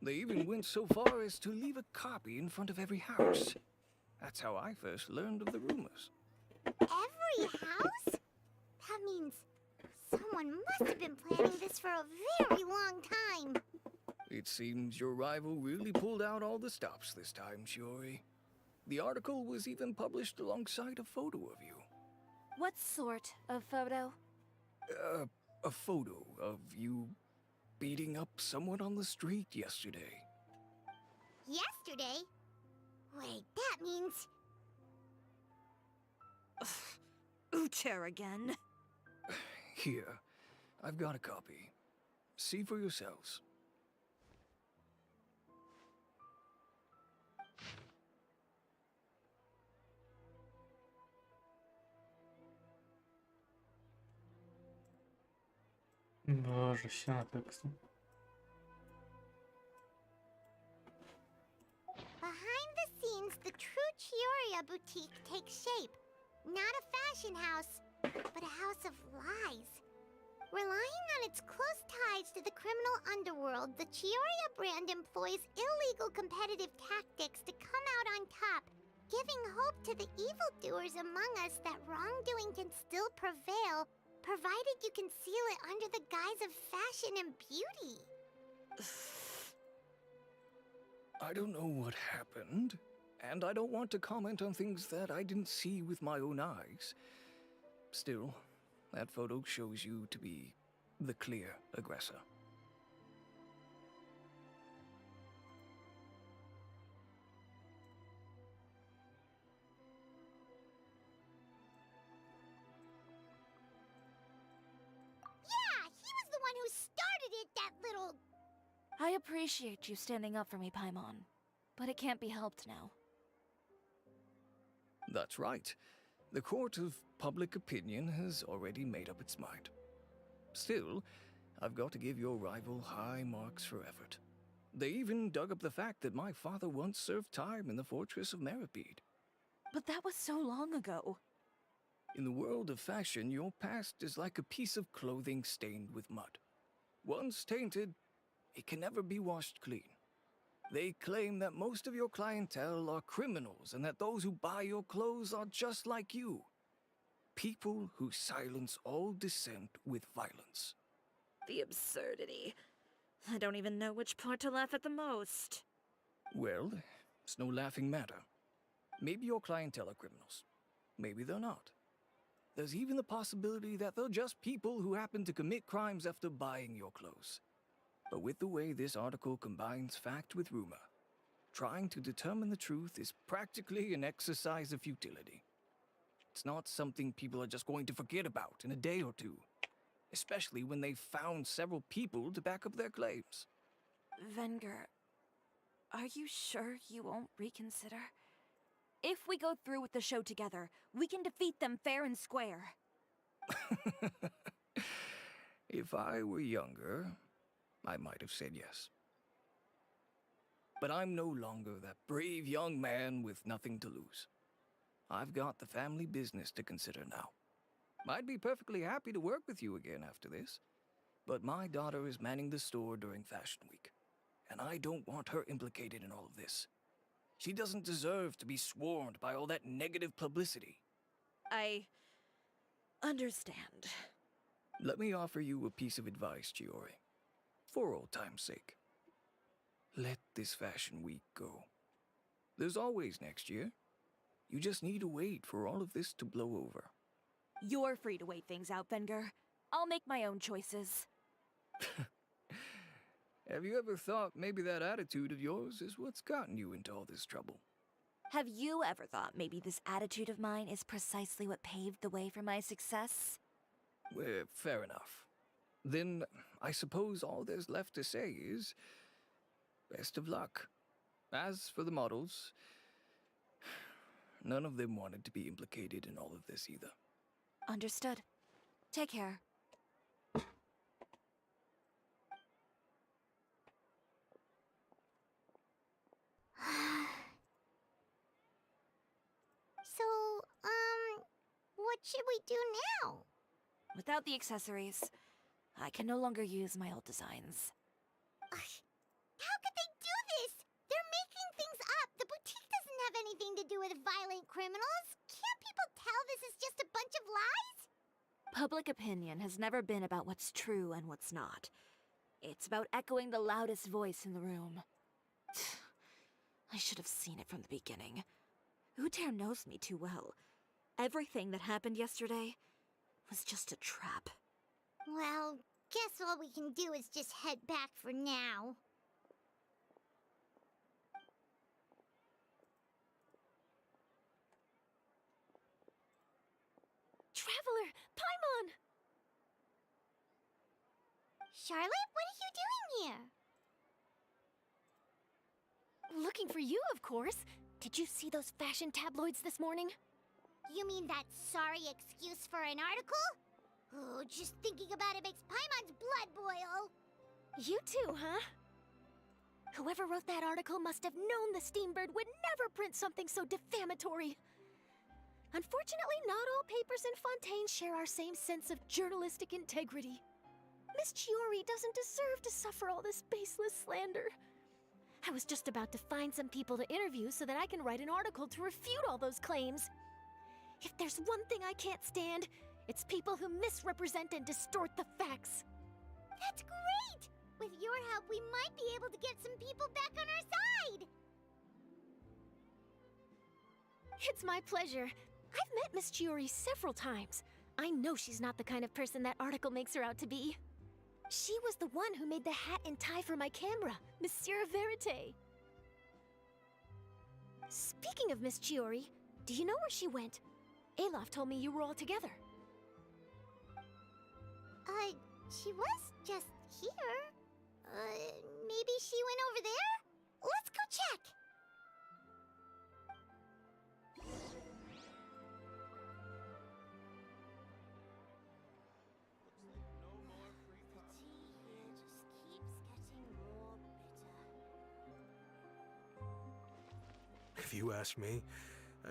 They even went so far as to leave a copy in front of every house. That's how I first learned of the rumors. Every house? That means someone must have been planning this for a very long time. It seems your rival really pulled out all the stops this time, Chiori. The article was even published alongside a photo of you. What sort of photo? A photo of you beating up someone on the street yesterday. Yesterday? Wait, that means... Uter again. Here, I've got a copy. See for yourselves. Boże, ściana tekstu. Behind the scenes, the true Chioria boutique takes shape. Not a fashion house, but a house of lies. Relying on its close ties to the criminal underworld, the Chioria brand employs illegal competitive tactics to come out on top, giving hope to the evildoers among us that wrongdoing can still prevail, provided you conceal it under the guise of fashion and beauty. I don't know what happened, and I don't want to comment on things that I didn't see with my own eyes. Still, that photo shows you to be the clear aggressor. Yeah, he was the one who started it, that little... I appreciate you standing up for me, Paimon. But it can't be helped now. That's right. The court of public opinion has already made up its mind. Still, I've got to give your rival high marks for effort. They even dug up the fact that my father once served time in the fortress of Meripede. But that was so long ago. In the world of fashion, your past is like a piece of clothing stained with mud. Once tainted, it can never be washed clean. They claim that most of your clientele are criminals and that those who buy your clothes are just like you. People who silence all dissent with violence. The absurdity. I don't even know which part to laugh at the most. Well, it's no laughing matter. Maybe your clientele are criminals. Maybe they're not. There's even the possibility that they're just people who happen to commit crimes after buying your clothes. But with the way this article combines fact with rumor, trying to determine the truth is practically an exercise of futility. It's not something people are just going to forget about in a day or two, especially when they've found several people to back up their claims. Venger, are you sure you won't reconsider? If we go through with the show together, we can defeat them fair and square. If I were younger, I might have said yes. But I'm no longer that brave young man with nothing to lose. I've got the family business to consider now. I'd be perfectly happy to work with you again after this, but my daughter is manning the store during Fashion Week, and I don't want her implicated in all of this. She doesn't deserve to be swarmed by all that negative publicity. I understand. Let me offer you a piece of advice, Chiori. For old time's sake. Let this Fashion Week go. There's always next year. You just need to wait for all of this to blow over. You're free to wait things out, Venger. I'll make my own choices. Have you ever thought maybe that attitude of yours is what's gotten you into all this trouble? Have you ever thought maybe this attitude of mine is precisely what paved the way for my success? Fair enough. Then I suppose all there's left to say is best of luck. As for the models, none of them wanted to be implicated in all of this either. Understood. Take care. So, what should we do now? Without the accessories, I can no longer use my old designs. How could they do this? They're making things up. The boutique doesn't have anything to do with violent criminals. Can't people tell this is just a bunch of lies? Public opinion has never been about what's true and what's not. It's about echoing the loudest voice in the room. I should have seen it from the beginning. Uter knows me too well. Everything that happened yesterday was just a trap. Well, guess all we can do is just head back for now. Traveler! Paimon! Charlotte, what are you doing here? Looking for you, of course. Did you see those fashion tabloids this morning? You mean that sorry excuse for an article? Oh, just thinking about it makes Paimon's blood boil. You too, huh? Whoever wrote that article must have known the Steambird would never print something so defamatory. Unfortunately, not all papers in Fontaine share our same sense of journalistic integrity. Miss Chiori doesn't deserve to suffer all this baseless slander. I was just about to find some people to interview so that I can write an article to refute all those claims. If there's one thing I can't stand, it's people who misrepresent and distort the facts. That's great! With your help, we might be able to get some people back on our side! It's my pleasure. I've met Miss Chiori several times. I know she's not the kind of person that article makes her out to be. She was the one who made the hat and tie for my camera, Monsieur Verite. Speaking of Miss Chiori, do you know where she went? Alof told me you were all together. She was just here. Maybe she went over there? Let's go check! If you ask me,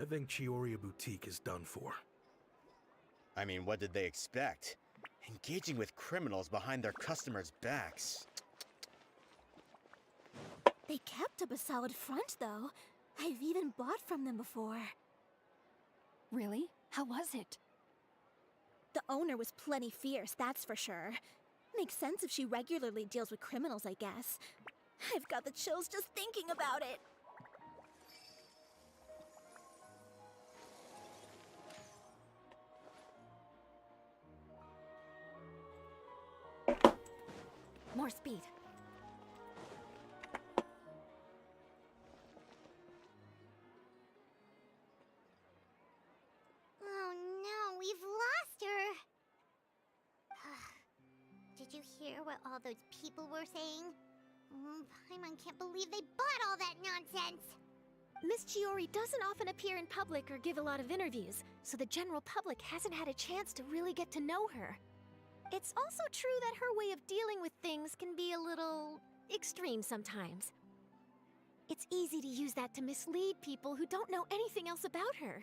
I think Chiori Boutique is done for. I mean, what did they expect? Engaging with criminals behind their customers' backs. They kept up a solid front, though. I've even bought from them before. Really? How was it? The owner was plenty fierce, that's for sure. Makes sense if she regularly deals with criminals, I guess. I've got the chills just thinking about it. More speed. Oh no, we've lost her! Did you hear what all those people were saying? Paimon can't believe they bought all that nonsense! Miss Chiori doesn't often appear in public or give a lot of interviews, so the general public hasn't had a chance to really get to know her. It's also true that her way of dealing with things can be a little extreme sometimes. It's easy to use that to mislead people who don't know anything else about her.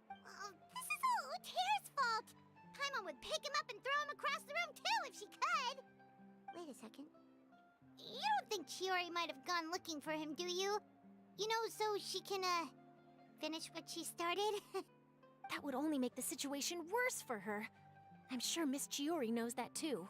This is all Uter's fault! Paimon would pick him up and throw him across the room too if she could! Wait a second. You don't think Chiori might have gone looking for him, do you? You know, so she can, finish what she started? That would only make the situation worse for her. I'm sure Miss Chiori knows that too.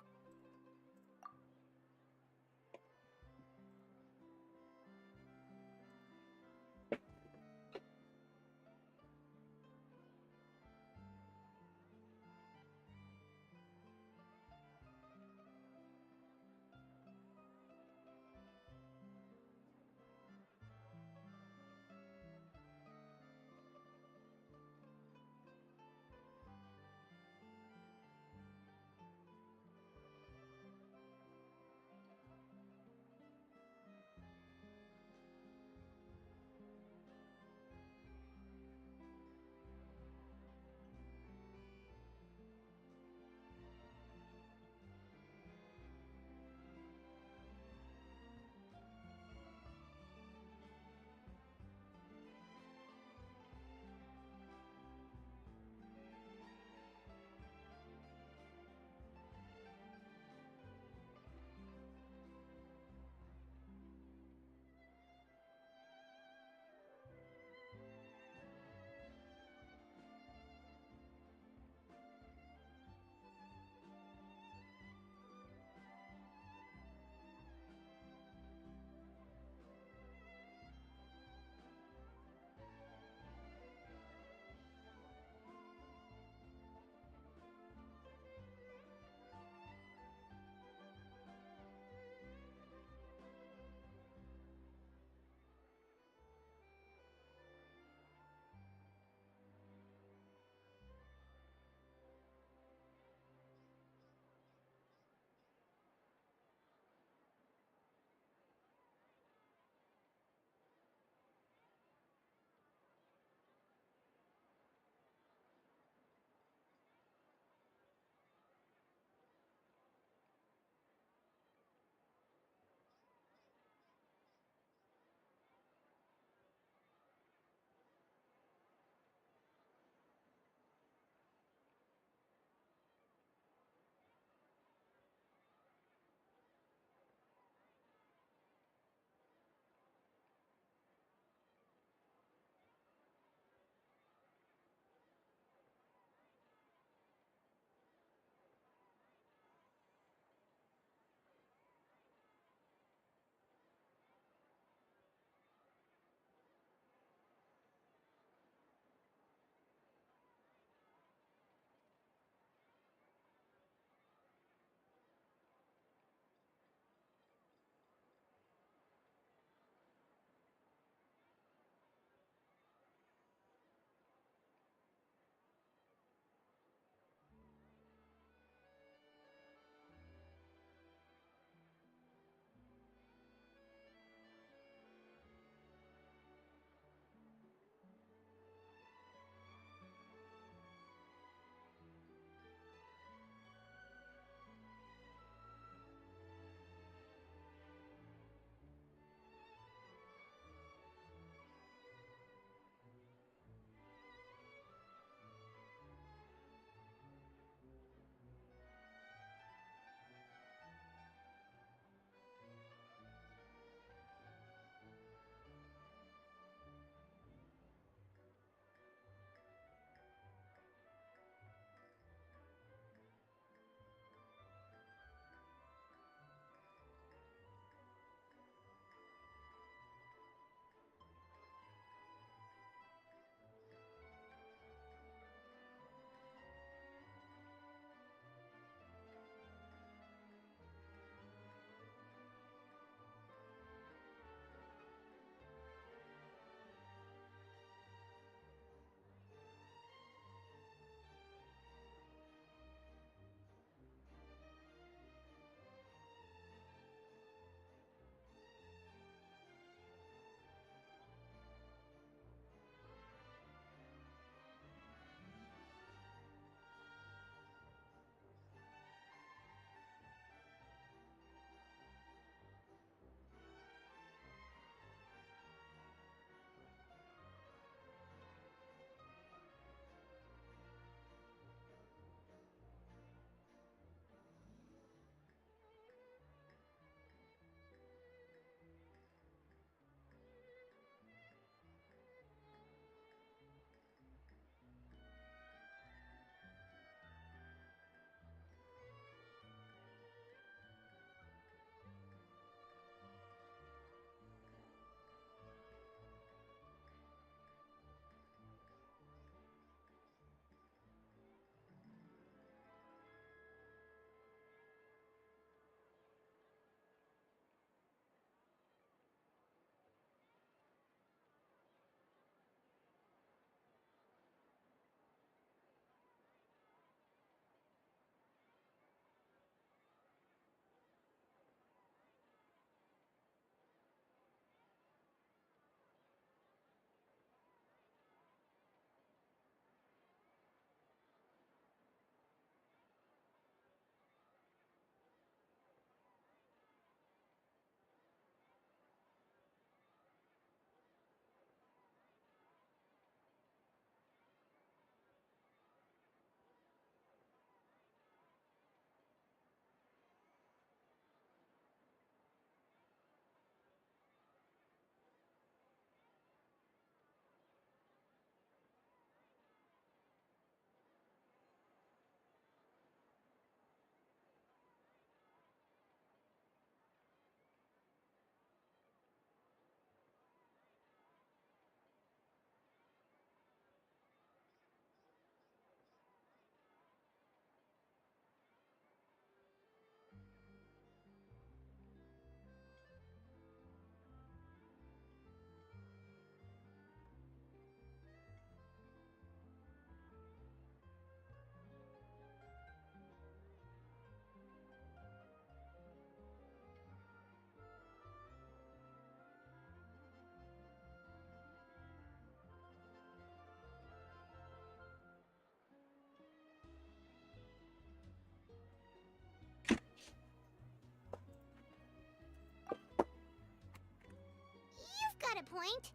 point.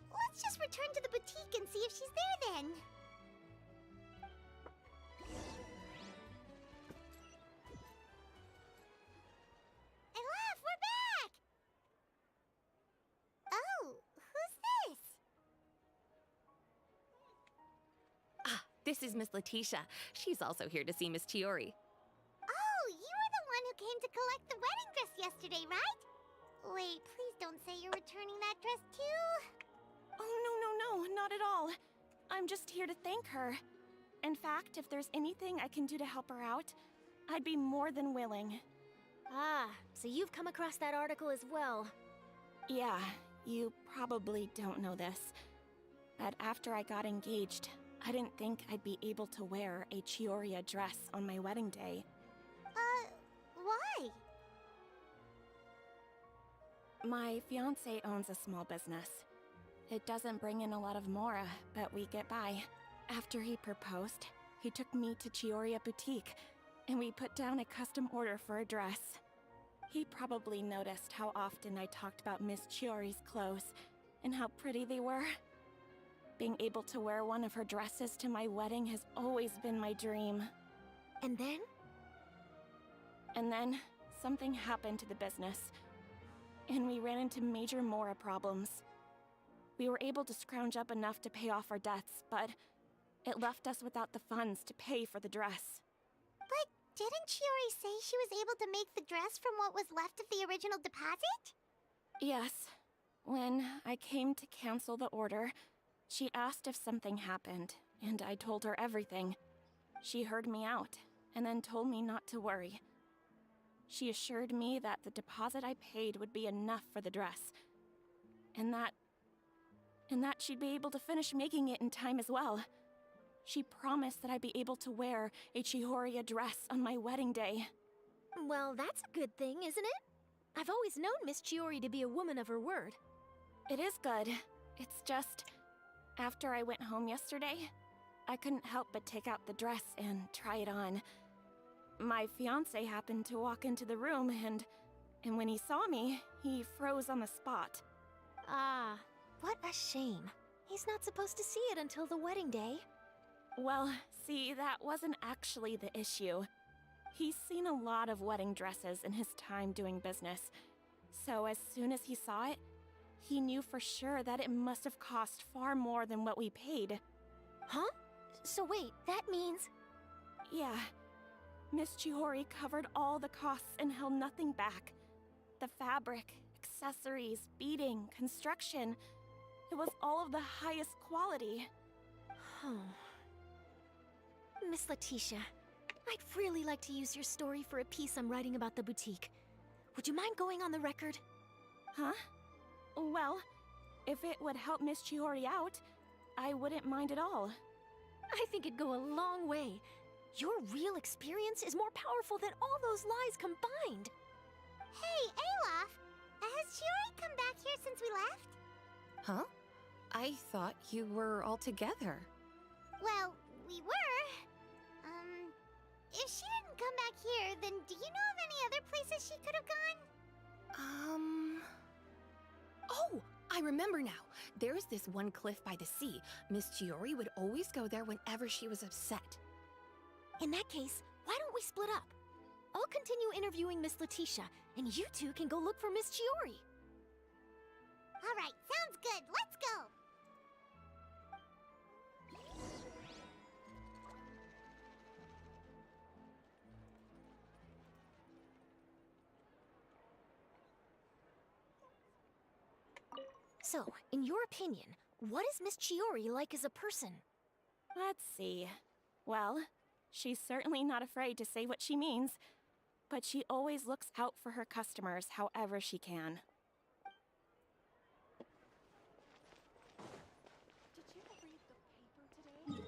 Let's just return to the boutique and see if she's there then. Olaf, we're back! Oh, who's this? Ah, this is Miss Letitia. She's also here to see Miss Chiori. Oh, you were the one who came to collect the wedding dress yesterday, right? Wait, please don't say you're returning that dress too. Oh, no, not at all. I'm just here to thank her. In fact, if there's anything I can do to help her out, I'd be more than willing. Ah, so you've come across that article as well. Yeah, you probably don't know this, but after I got engaged, I didn't think I'd be able to wear a Chioria dress on my wedding day. Why? My fiancé owns a small business. It doesn't bring in a lot of mora, but we get by. After he proposed, he took me to Chioria Boutique, and we put down a custom order for a dress. He probably noticed how often I talked about Miss Chiori's clothes, and how pretty they were. Being able to wear one of her dresses to my wedding has always been my dream. And then? And then, something happened to the business, and we ran into major mora problems. We were able to scrounge up enough to pay off our debts, but it left us without the funds to pay for the dress. But didn't Chiori say she was able to make the dress from what was left of the original deposit? Yes. When I came to cancel the order, she asked if something happened, and I told her everything. She heard me out, and then told me not to worry. She assured me that the deposit I paid would be enough for the dress, and that she'd be able to finish making it in time as well. She promised that I'd be able to wear a Chioria dress on my wedding day. Well, that's a good thing, isn't it? I've always known Miss Chiori to be a woman of her word. It is good. It's just, after I went home yesterday, I couldn't help but take out the dress and try it on. My fiancé happened to walk into the room, and when he saw me, he froze on the spot. Ah, what a shame. He's not supposed to see it until the wedding day. Well, see, that wasn't actually the issue. He's seen a lot of wedding dresses in his time doing business, so as soon as he saw it, he knew for sure that it must have cost far more than what we paid. Huh? So wait, that means... Yeah. Miss Chiori covered all the costs and held nothing back. The fabric, accessories, beading, construction. It was all of the highest quality. Miss Letitia, I'd really like to use your story for a piece I'm writing about the boutique. Would you mind going on the record? Huh? Well, if it would help Miss Chiori out, I wouldn't mind at all. I think it'd go a long way. Your real experience is more powerful than all those lies combined. Hey, Olaf! Has Chiori come back here since we left? Huh? I thought you were all together. Well, we were. If she didn't come back here, then do you know of any other places she could have gone? Oh, I remember now. There's this one cliff by the sea. Miss Chiori would always go there whenever she was upset. In that case, why don't we split up? I'll continue interviewing Miss Letitia, and you two can go look for Miss Chiori. All right, sounds good. Let's go. So, in your opinion, what is Miss Chiori like as a person? Let's see. Well, she's certainly not afraid to say what she means, but she always looks out for her customers however she can. Did you read the paper today?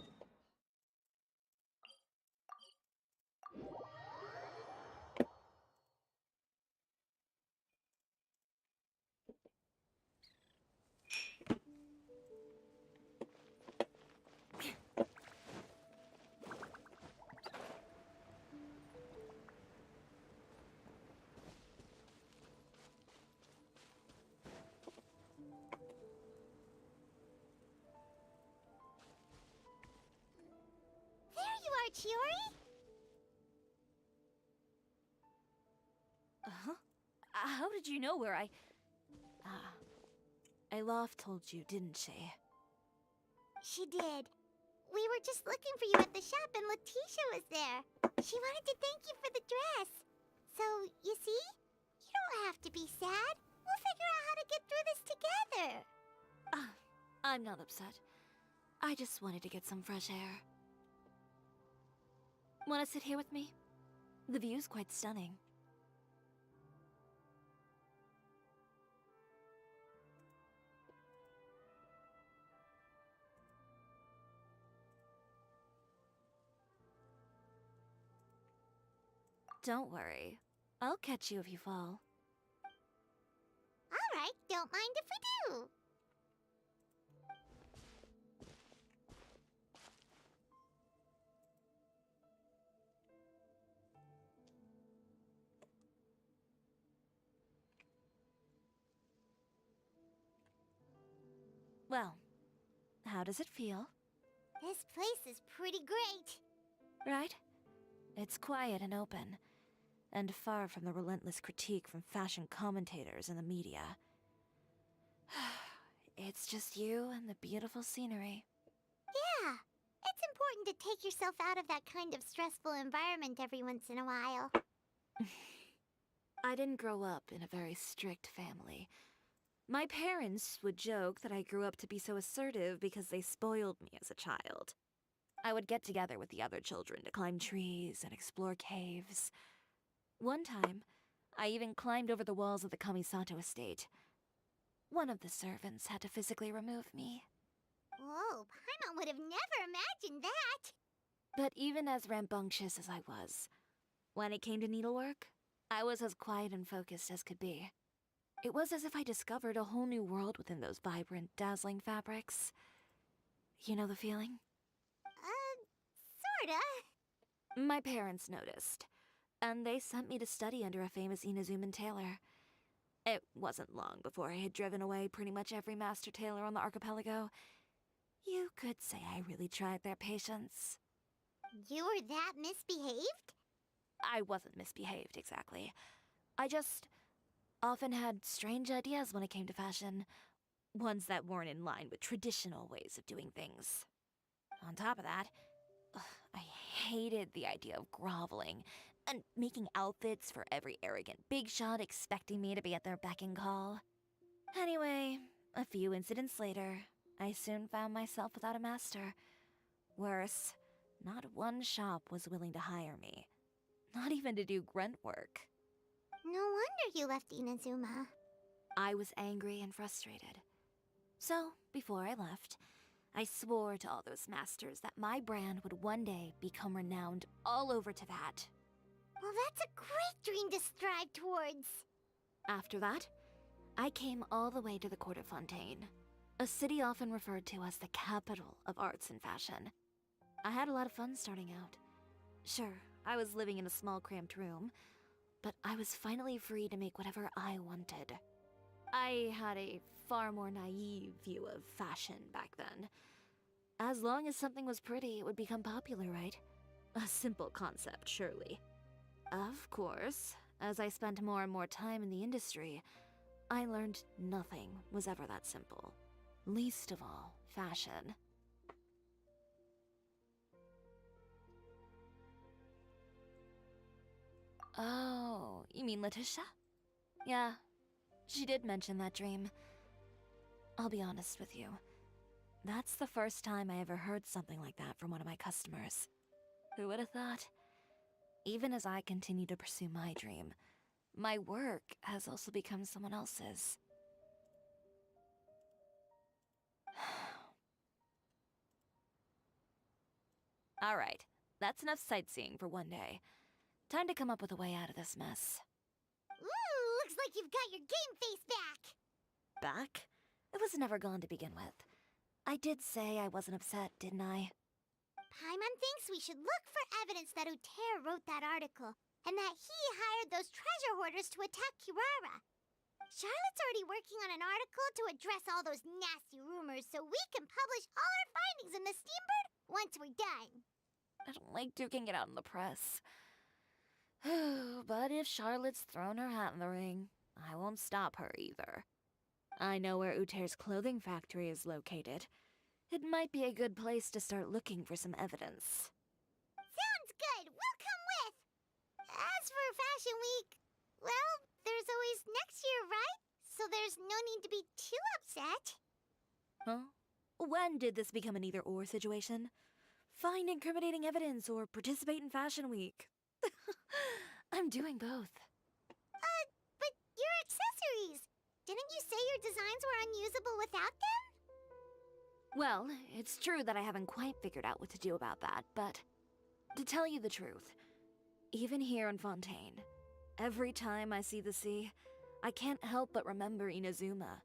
Chiori? Huh? How did you know where I... Alof told you, didn't she? She did. We were just looking for you at the shop and Letitia was there. She wanted to thank you for the dress. So, you see? You don't have to be sad. We'll figure out how to get through this together. I'm not upset. I just wanted to get some fresh air. Want to sit here with me? The view's quite stunning. Don't worry. I'll catch you if you fall. All right, don't mind if we do. Well, how does it feel? This place is pretty great. Right? It's quiet and open, and far from the relentless critique from fashion commentators and the media. It's just you and the beautiful scenery. Yeah, it's important to take yourself out of that kind of stressful environment every once in a while. I didn't grow up in a very strict family. My parents would joke that I grew up to be so assertive because they spoiled me as a child. I would get together with the other children to climb trees and explore caves. One time, I even climbed over the walls of the Kamisato estate. One of the servants had to physically remove me. Whoa, Paimon would have never imagined that. But even as rambunctious as I was, when it came to needlework, I was as quiet and focused as could be. It was as if I discovered a whole new world within those vibrant, dazzling fabrics. You know the feeling? Sorta. My parents noticed, and they sent me to study under a famous Inazuman tailor. It wasn't long before I had driven away pretty much every master tailor on the archipelago. You could say I really tried their patience. You were that misbehaved? I wasn't misbehaved, exactly. I just often had strange ideas when it came to fashion. Ones that weren't in line with traditional ways of doing things. On top of that, I hated the idea of groveling and making outfits for every arrogant big shot expecting me to be at their beck and call. Anyway, a few incidents later, I soon found myself without a master. Worse, not one shop was willing to hire me. Not even to do grunt work. No wonder you left Inazuma. I was angry and frustrated. So, before I left, I swore to all those masters that my brand would one day become renowned all over Teyvat. Well, that's a great dream to strive towards. After that, I came all the way to the Court of Fontaine, a city often referred to as the capital of arts and fashion. I had a lot of fun starting out. Sure, I was living in a small cramped room, but I was finally free to make whatever I wanted. I had a far more naive view of fashion back then. As long as something was pretty, it would become popular, right? A simple concept, surely. Of course, as I spent more and more time in the industry, I learned nothing was ever that simple. Least of all, fashion. Oh, you mean Letitia? Yeah, she did mention that dream. I'll be honest with you. That's the first time I ever heard something like that from one of my customers. Who would have thought? Even as I continue to pursue my dream, my work has also become someone else's. Alright, that's enough sightseeing for one day. Time to come up with a way out of this mess. Ooh, looks like you've got your game face back. Back? It was never gone to begin with. I did say I wasn't upset, didn't I? Paimon thinks we should look for evidence that Uter wrote that article, and that he hired those treasure hoarders to attack Kirara. Charlotte's already working on an article to address all those nasty rumors so we can publish all our findings in the Steambird once we're done. I don't like duking it out in the press. But if Charlotte's thrown her hat in the ring, I won't stop her either. I know where Uter's clothing factory is located. It might be a good place to start looking for some evidence. Sounds good. We'll come with. As for Fashion Week, well, there's always next year, right? So there's no need to be too upset. Huh? When did this become an either-or situation? Find incriminating evidence or participate in Fashion Week. I'm doing both. But your accessories! Didn't you say your designs were unusable without them? Well, it's true that I haven't quite figured out what to do about that, but to tell you the truth, even here in Fontaine, every time I see the sea, I can't help but remember Inazuma,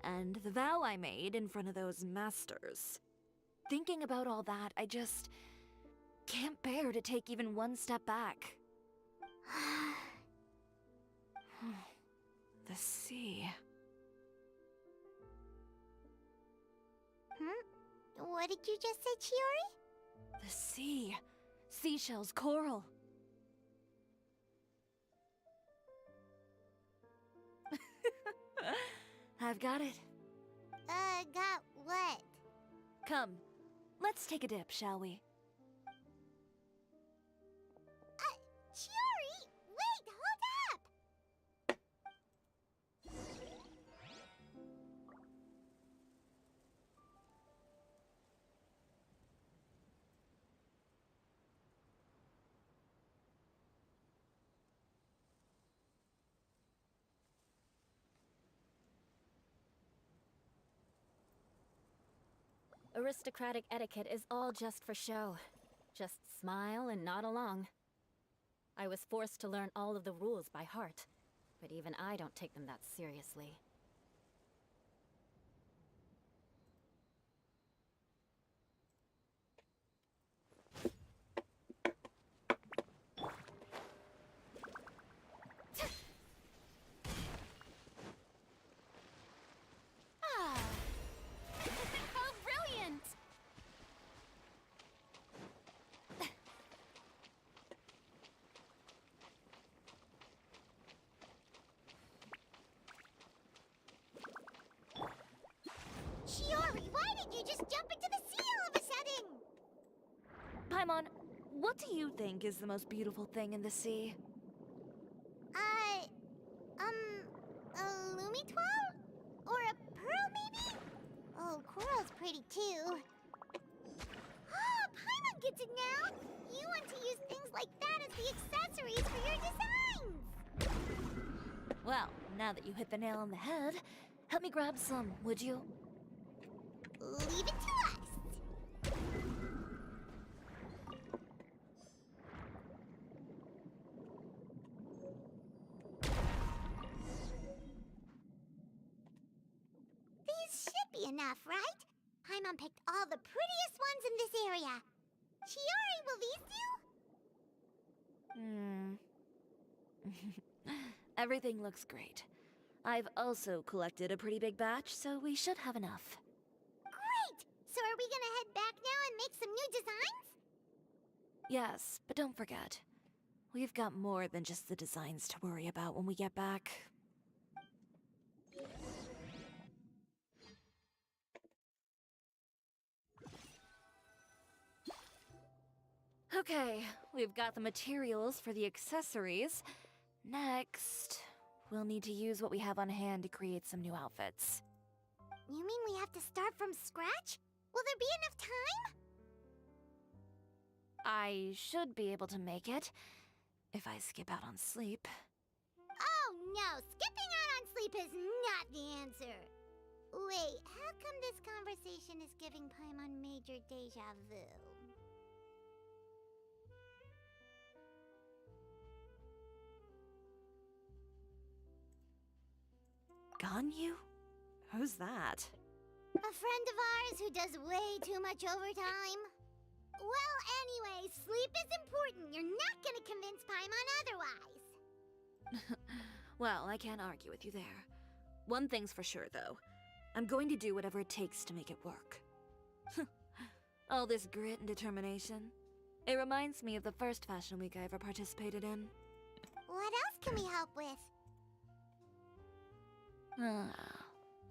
and the vow I made in front of those masters. Thinking about all that, I just can't bear to take even one step back. The sea. What did you just say, Chiori? The sea. Seashells, coral. I've got it. Got what? Come, let's take a dip, shall we? Chiori! Wait, hold up! Aristocratic etiquette is all just for show. Just smile and nod along. I was forced to learn all of the rules by heart, but even I don't take them that seriously. How brilliant! Chiori, why did you just jump into the sea all of a sudden? Paimon, what do you think is the most beautiful thing in the sea? A Lumitoile? Or a pearl, maybe? Oh, coral's pretty too. Ah, Paimon gets it now! You want to use things like that as the accessories for your designs! Well, now that you hit the nail on the head, help me grab some, would you? Leave it to us! These should be enough, right? Paimon picked all the prettiest ones in this area. Chiori, will these do? Everything looks great. I've also collected a pretty big batch, so we should have enough. Great! So are we gonna head back now and make some new designs? Yes, but don't forget, we've got more than just the designs to worry about when we get back. Okay, we've got the materials for the accessories. Next, we'll need to use what we have on hand to create some new outfits. You mean we have to start from scratch? Will there be enough time? I should be able to make it, if I skip out on sleep. Oh no, skipping out on sleep is not the answer. Wait, how come this conversation is giving Paimon major deja vu? Ganyu? Who's that? A friend of ours who does way too much overtime. Well, anyway, sleep is important. You're not gonna convince Paimon otherwise. Well, I can't argue with you there. One thing's for sure, though. I'm going to do whatever it takes to make it work. All this grit and determination. It reminds me of the first fashion week I ever participated in. What else can we help with?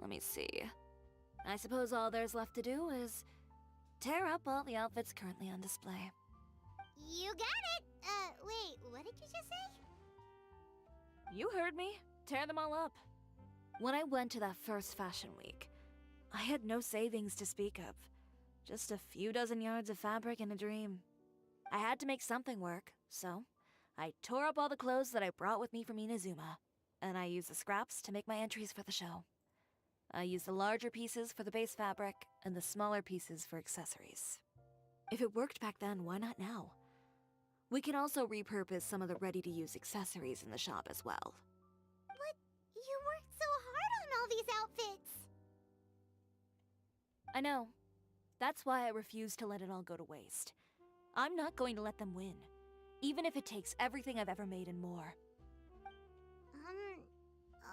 Let me see. I suppose all there's left to do is tear up all the outfits currently on display. You got it! Wait, what did you just say? You heard me. Tear them all up. When I went to that first fashion week, I had no savings to speak of. Just a few dozen yards of fabric and a dream. I had to make something work, so I tore up all the clothes that I brought with me from Inazuma, and I used the scraps to make my entries for the show. I used the larger pieces for the base fabric, and the smaller pieces for accessories. If it worked back then, why not now? We can also repurpose some of the ready-to-use accessories in the shop as well. But you worked so hard on all these outfits! I know. That's why I refuse to let it all go to waste. I'm not going to let them win, even if it takes everything I've ever made and more.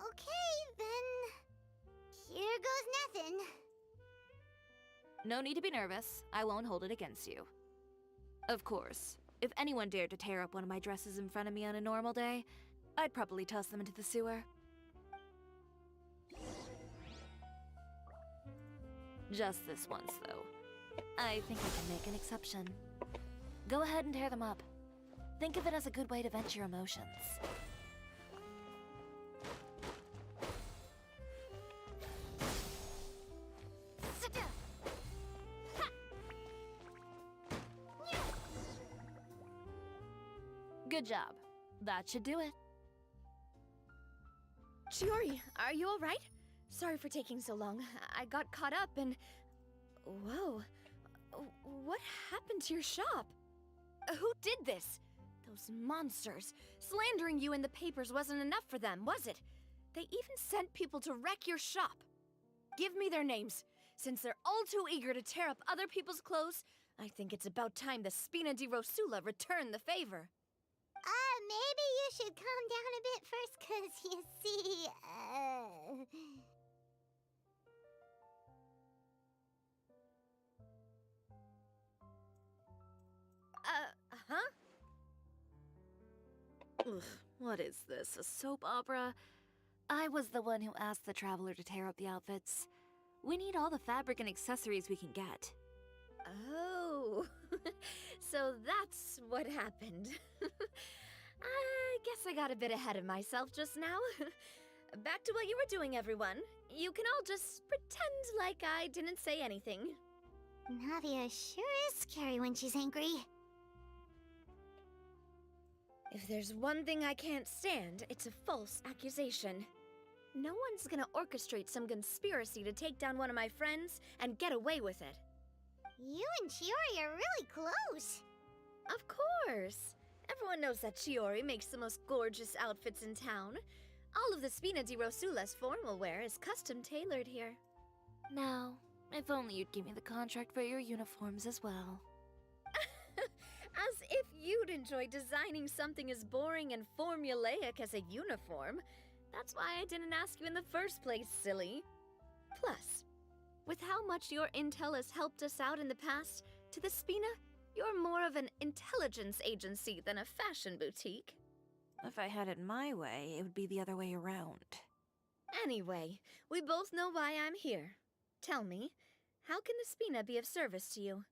Okay, then... Here goes nothing. No need to be nervous. I won't hold it against you. Of course, if anyone dared to tear up one of my dresses in front of me on a normal day, I'd probably toss them into the sewer. Just this once, though. I think I can make an exception. Go ahead and tear them up. Think of it as a good way to vent your emotions. Sit down. Ha! Good job. That should do it. Chiori, are you alright? Sorry for taking so long. I got caught up and... Whoa. What happened to your shop? Who did this? Those monsters. Slandering you in the papers wasn't enough for them, was it? They even sent people to wreck your shop. Give me their names. Since they're all too eager to tear up other people's clothes, I think it's about time the Spina di Rosula return the favor. Maybe you should calm down a bit first, 'cause you see, Huh? Ugh, what is this, a soap opera? I was the one who asked the traveler to tear up the outfits. We need all the fabric and accessories we can get. Oh, so that's what happened. I guess I got a bit ahead of myself just now. Back to what you were doing, everyone. You can all just pretend like I didn't say anything. Navia sure is scary when she's angry. If there's one thing I can't stand, it's a false accusation. No one's gonna orchestrate some conspiracy to take down one of my friends and get away with it. You and Chiori are really close. Of course! Everyone knows that Chiori makes the most gorgeous outfits in town. All of the Spina di Rosula's formal wear is custom tailored here. Now, if only you'd give me the contract for your uniforms as well. As if you'd enjoy designing something as boring and formulaic as a uniform. That's why I didn't ask you in the first place, silly. Plus, with how much your intel has helped us out in the past, to the Spina, you're more of an intelligence agency than a fashion boutique. If I had it my way, it would be the other way around. Anyway, we both know why I'm here. Tell me, how can the Spina be of service to you?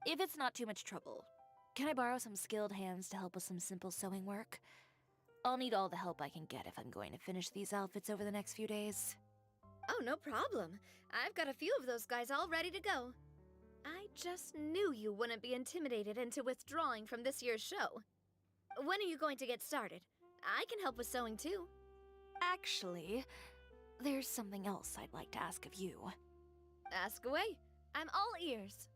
If it's not too much trouble, can I borrow some skilled hands to help with some simple sewing work? I'll need all the help I can get if I'm going to finish these outfits over the next few days. Oh, no problem. I've got a few of those guys all ready to go. I just knew you wouldn't be intimidated into withdrawing from this year's show. When are you going to get started? I can help with sewing too. Actually, there's something else I'd like to ask of you. Ask away. I'm all ears.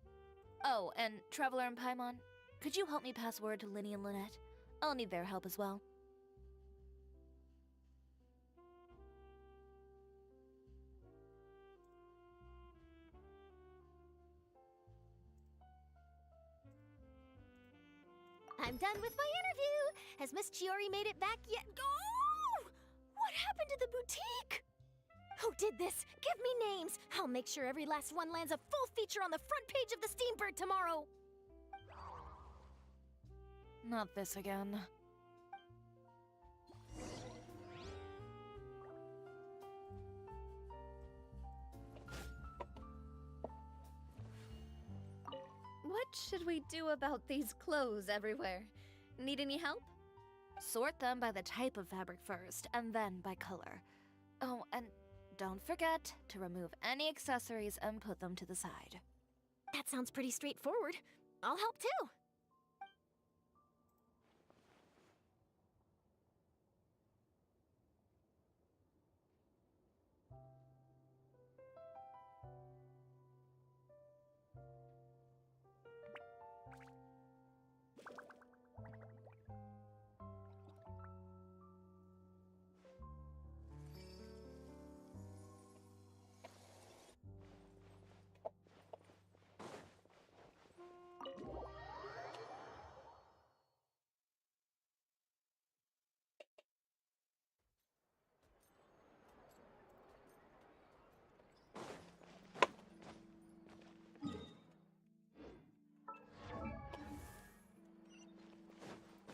Oh, and Traveler and Paimon, could you help me pass word to Linny and Lynette? I'll need their help as well. I'm done with my interview. Has Miss Chiori made it back yet? Oh! What happened to the boutique? Who did this? Give me names. I'll make sure every last one lands a full feature on the front page of the Steambird tomorrow. Not this again. What should we do about these clothes everywhere? Need any help? Sort them by the type of fabric first, and then by color. Oh, and don't forget to remove any accessories and put them to the side. That sounds pretty straightforward. I'll help too.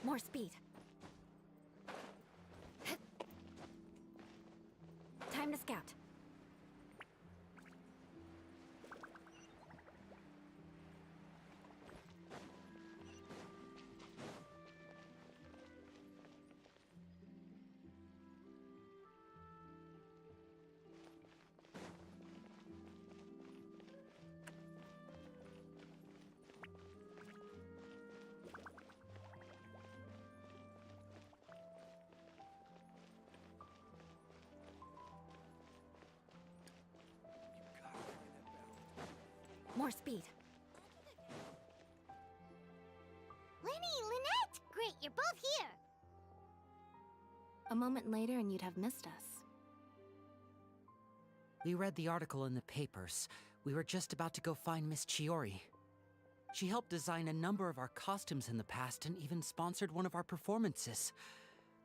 More speed. Time to scout. More speed. Lenny, Lynette! Great, you're both here! A moment later and you'd have missed us. We read the article in the papers. We were just about to go find Miss Chiori. She helped design a number of our costumes in the past and even sponsored one of our performances.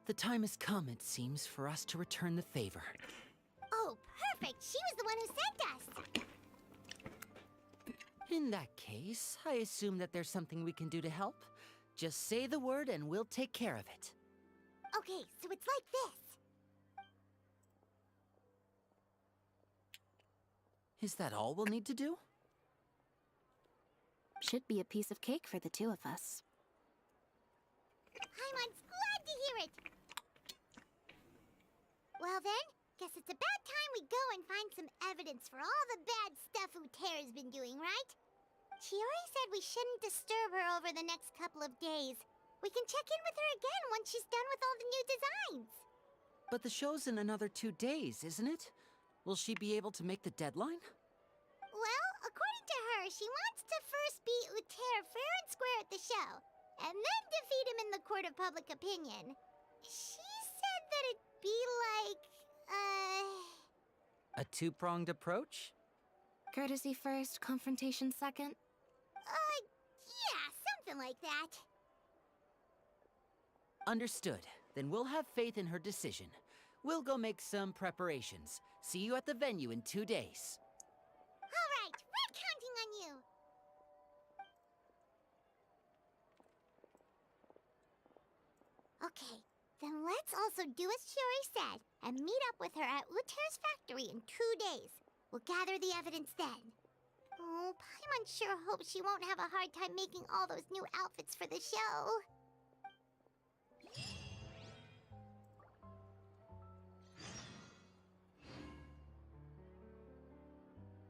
The time has come, it seems, for us to return the favor. Oh, perfect! She was the one who sent us! In that case, I assume that there's something we can do to help. Just say the word and we'll take care of it. Okay, so it's like this. Is that all we'll need to do? Should be a piece of cake for the two of us. Paimon's glad to hear it! Well then, guess it's about time we go and find some evidence for all the bad stuff Uterra's been doing, right? Chiori said we shouldn't disturb her over the next couple of days. We can check in with her again once she's done with all the new designs. But the show's in another 2 days, isn't it? Will she be able to make the deadline? Well, according to her, she wants to first beat Uterra fair and square at the show, and then defeat him in the court of public opinion. She said that it'd be like, A two-pronged approach? Courtesy first, confrontation second? yeah, something like that. Understood. Then we'll have faith in her decision. We'll go make some preparations. See you at the venue in 2 days. All right, we're counting on you. Okay, then let's also do as Chiori said and meet up with her at Uterra's factory in 2 days. We'll gather the evidence then. Oh, Paimon sure hopes she won't have a hard time making all those new outfits for the show.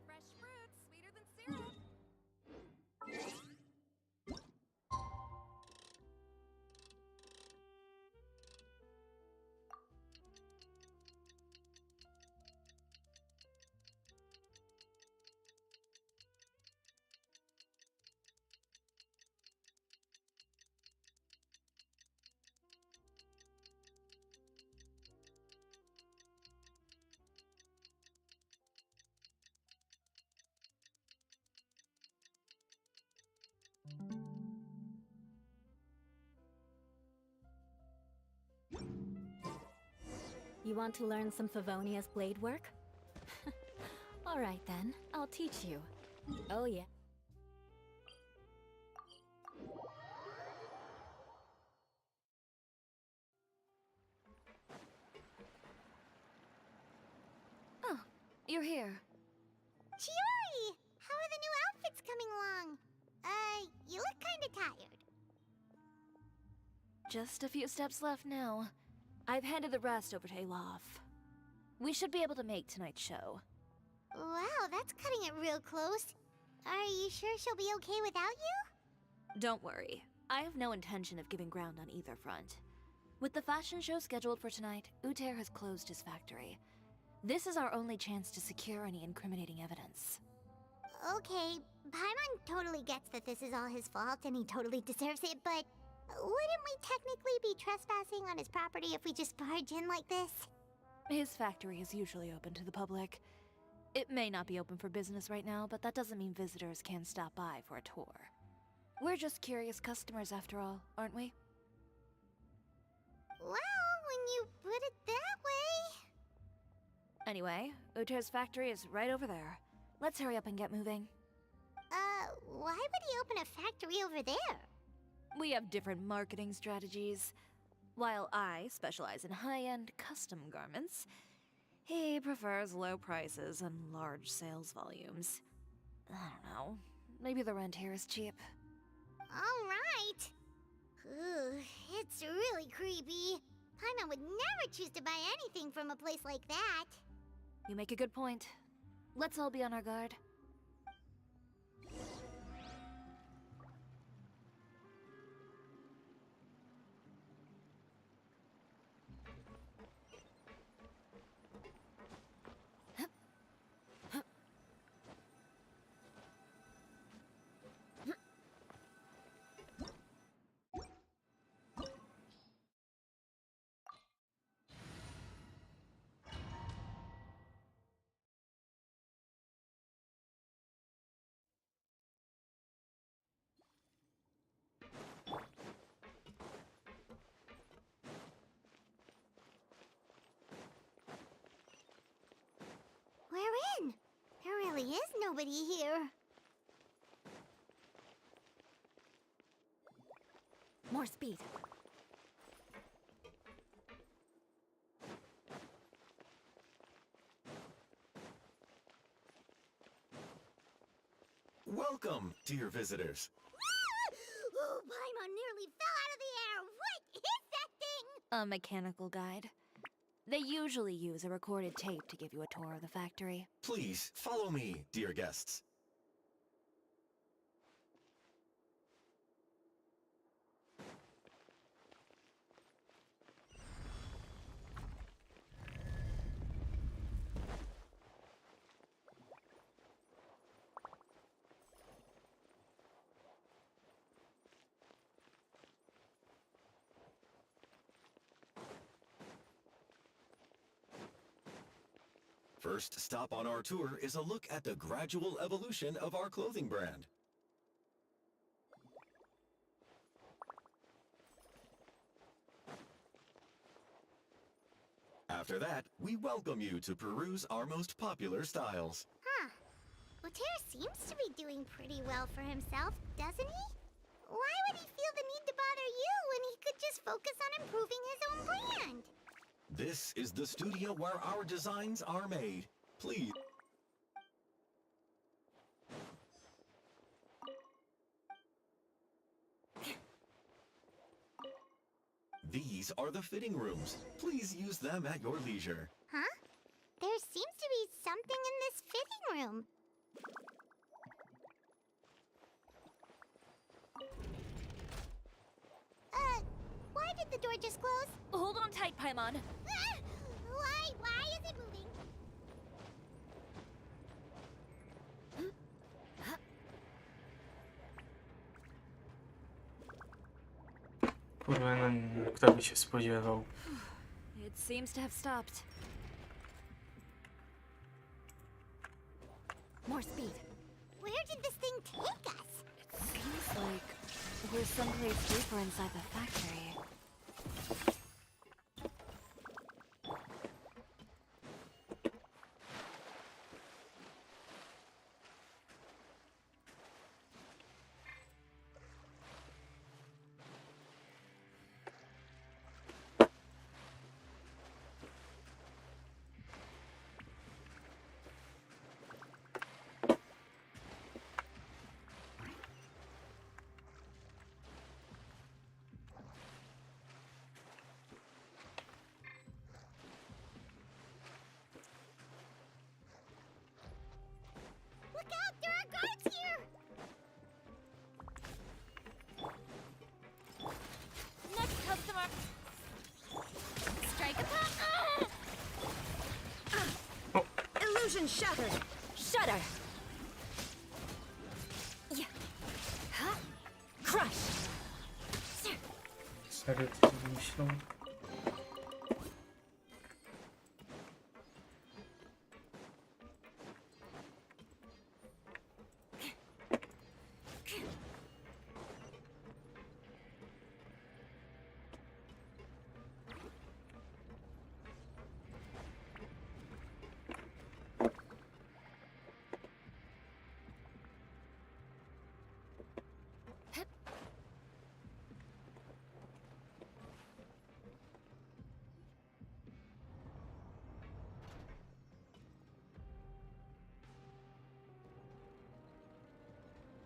Fresh fruit, sweeter than syrup. You want to learn some Favonia's blade work? Alright then, I'll teach you. Oh yeah. you're here. Chiori! How are the new outfits coming along? You look kinda tired. Just a few steps left now. I've handed the rest over to Alof. We should be able to make tonight's show. Wow, that's cutting it real close. Are you sure she'll be okay without you? Don't worry. I have no intention of giving ground on either front. With the fashion show scheduled for tonight, Uter has closed his factory. This is our only chance to secure any incriminating evidence. Okay, Paimon totally gets that this is all his fault and he totally deserves it, but wouldn't we technically be trespassing on his property if we just barge in like this? His factory is usually open to the public. It may not be open for business right now, but that doesn't mean visitors can't stop by for a tour. We're just curious customers after all, aren't we? Well, when you put it that way... Anyway, Uter's factory is right over there. Let's hurry up and get moving. Why would he open a factory over there? We have different marketing strategies. While I specialize in high-end custom garments, he prefers low prices and large sales volumes. I don't know. Maybe the rent here is cheap. Alright. Ugh, it's really creepy. Paimon would never choose to buy anything from a place like that. You make a good point. Let's all be on our guard. We're in. There really is nobody here. More speed. Welcome, dear visitors. Oh, Paimon nearly fell out of the air. What is that thing? A mechanical guide. They usually use a recorded tape to give you a tour of the factory. Please, follow me, dear guests. First stop on our tour is a look at the gradual evolution of our clothing brand. After that, we welcome you to peruse our most popular styles. Huh. Uter seems to be doing pretty well for himself, doesn't he? Why would he feel the need to bother you when he could just focus on improving his own brand? This is the studio where our designs are made. Please. These are the fitting rooms. Please use them at your leisure. Huh? There seems to be something in this fitting room. Why did the door just close? Hold on tight, Paimon. Ah! Why is it moving? Kurwa, no, kto by się spodziewał? It seems to have stopped. More speed. Where did this thing take us? It seems like we're someplace deeper inside the factory. shattered. Shudder. Yeah. Huh? Crush. Serio, ty to wymyślą?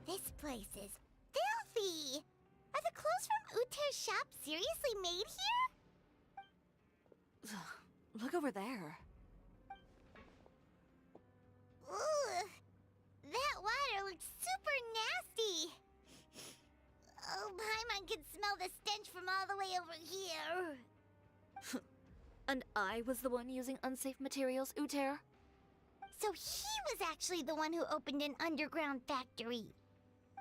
This place is filthy! Are the clothes from Uter's shop seriously made here? Look over there. Ugh! That water looks super nasty! Oh, Paimon can smell the stench from all the way over here! And I was the one using unsafe materials, Uter? So he was actually the one who opened an underground factory!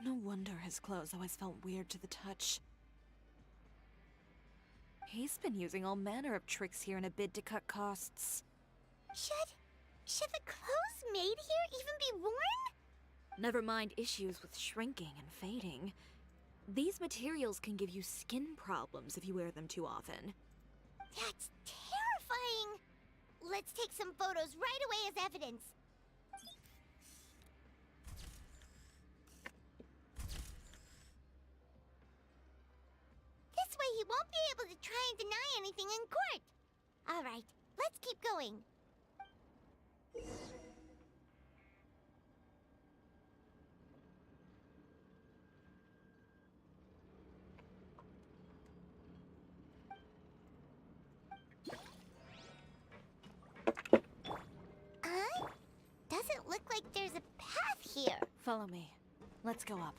No wonder his clothes always felt weird to the touch. He's been using all manner of tricks here in a bid to cut costs. Should the clothes made here even be worn? Never mind issues with shrinking and fading. These materials can give you skin problems if you wear them too often. That's terrifying! Let's take some photos right away as evidence. This way he won't be able to try and deny anything in court. All right, let's keep going. Doesn't look like there's a path here. Follow me. Let's go up.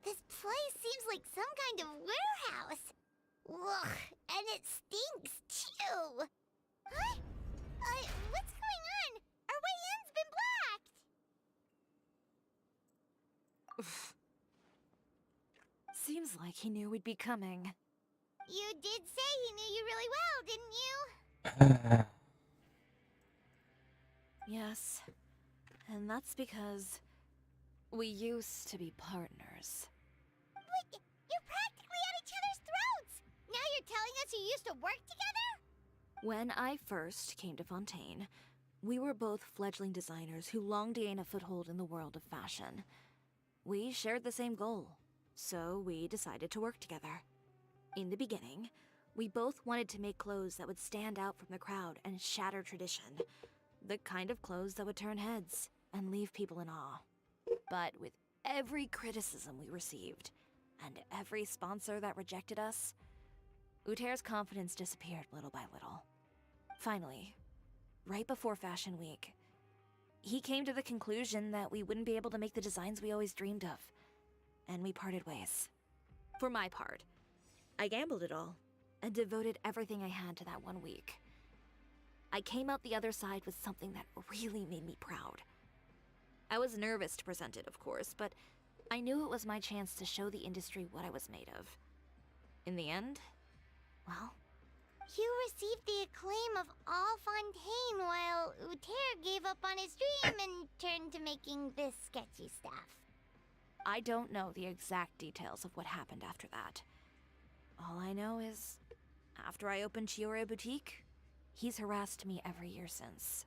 This place seems like some kind of warehouse. Ugh, and it stinks too. Huh? What's going on? Our way in's been blocked. Seems like he knew we'd be coming. You did say he knew you really well, didn't you? Yes. And that's because we used to be partners. Wait, you're practically at each other's throats! Now you're telling us you used to work together? When I first came to Fontaine, we were both fledgling designers who longed to gain a foothold in the world of fashion. We shared the same goal, so we decided to work together. In the beginning, we both wanted to make clothes that would stand out from the crowd and shatter tradition. The kind of clothes that would turn heads and leave people in awe. But with every criticism we received, and every sponsor that rejected us, Uter's confidence disappeared little by little. Finally, right before Fashion Week, he came to the conclusion that we wouldn't be able to make the designs we always dreamed of, and we parted ways. For my part, I gambled it all, and devoted everything I had to that 1 week. I came out the other side with something that really made me proud. I was nervous to present it, of course, but I knew it was my chance to show the industry what I was made of. In the end, well... You received the acclaim of all Fontaine while Uter gave up on his dream and turned to making this sketchy stuff. I don't know the exact details of what happened after that. All I know is, after I opened Chiori Boutique, he's harassed me every year since.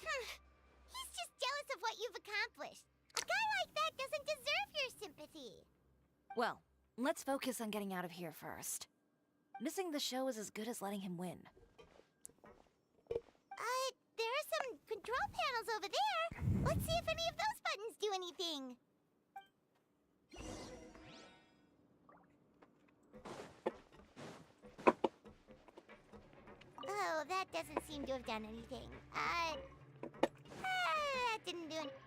He's just jealous of what you've accomplished. A guy like that doesn't deserve your sympathy. Well, let's focus on getting out of here first. Missing the show is as good as letting him win. There are some control panels over there. Let's see if any of those buttons do anything. Oh, that doesn't seem to have done anything. That didn't do anything.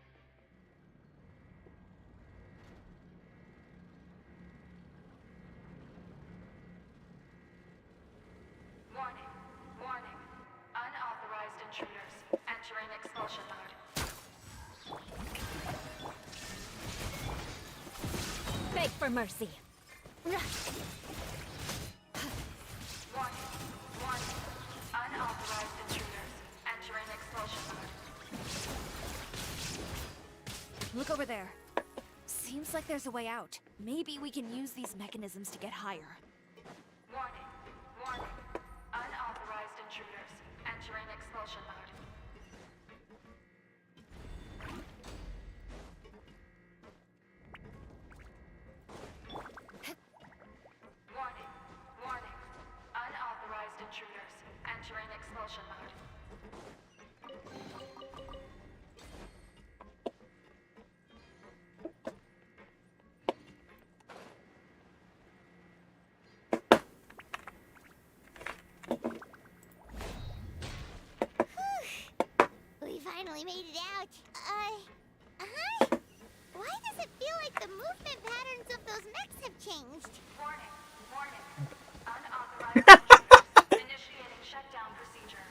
Warning, warning. Unauthorized intruders entering expulsion mode. Beg for mercy. Warning, warning. Unauthorized intruders entering expulsion mode. Look over there. Seems like there's a way out. Maybe we can use these mechanisms to get higher. Warning, warning. Unauthorized intruders entering expulsion mode. Warning, warning. Unauthorized intruders entering expulsion mode. We finally made it out. Why does it feel like the movement patterns of those mechs have changed? Warning, warning. Unauthorized intruders initiating shutdown procedure.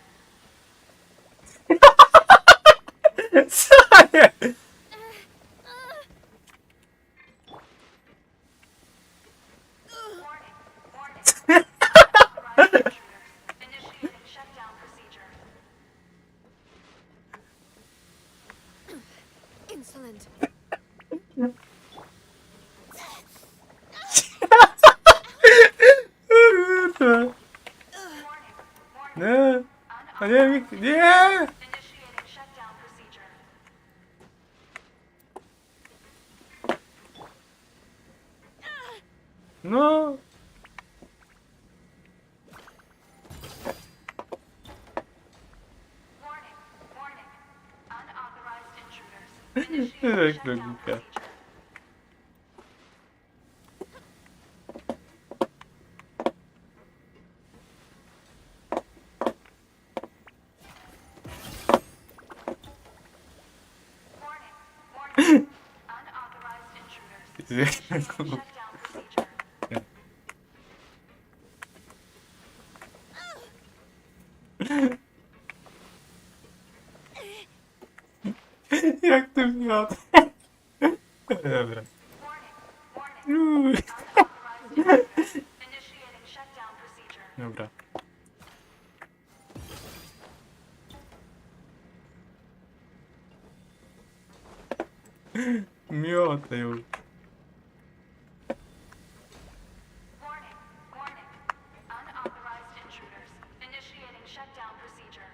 Warning, warning. Unauthorized intruders initiating shutdown procedure. Insolent. No. Nie. Initiating shutdown procedure. No. Warning, warning. Unauthorized intruders initiating shutdown procedure. Warning, warning. Unauthorized intruders initiating shutdown procedure. Jak to miał? Dobra. Unauthorized intruders initiating shutdown procedure. Dobra. Miotę już. Warning, warning. Unauthorized intruders initiating shutdown procedure.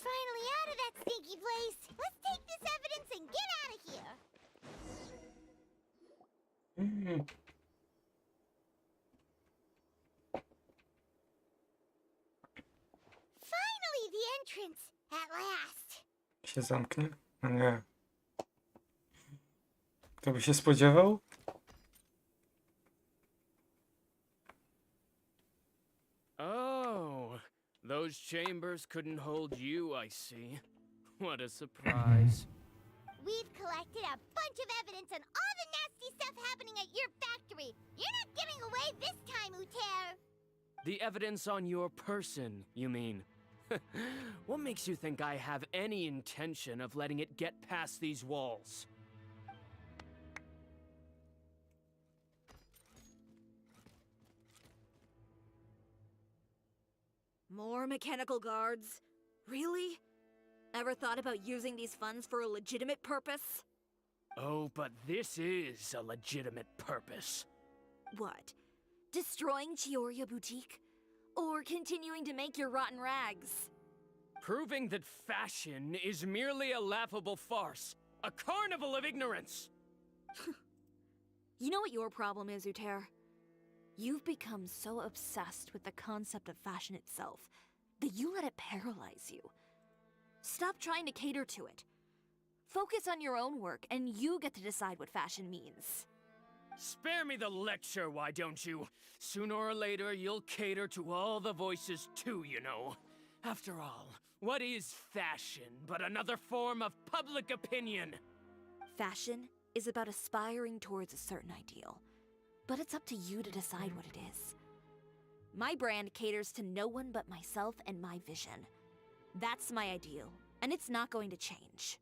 finally out of that stinky place. Let's take this evidence and get out of here. Finally, the entrance. At last. Się zamknie? No nie. Kto by się spodziewał? Oh, those chambers couldn't hold you, I see. What a surprise. We've collected a bunch of evidence on all the nasty stuff happening at your factory. You're not getting away this time, Uter. The evidence on your person, you mean? What makes you think I have any intention of letting it get past these walls? More mechanical guards? Really? Ever thought about using these funds for a legitimate purpose? Oh, but this is a legitimate purpose. What? Destroying Chioria Boutique? Or continuing to make your rotten rags? Proving that fashion is merely a laughable farce. A carnival of ignorance! You know what your problem is, Uter? You've become so obsessed with the concept of fashion itself that you let it paralyze you. Stop trying to cater to it. Focus on your own work, and you get to decide what fashion means. Spare me the lecture, why don't you? Sooner or later, you'll cater to all the voices too, you know. After all, what is fashion but another form of public opinion? Fashion is about aspiring towards a certain ideal, but it's up to you to decide what it is. My brand caters to no one but myself and my vision. That's my ideal, and it's not going to change.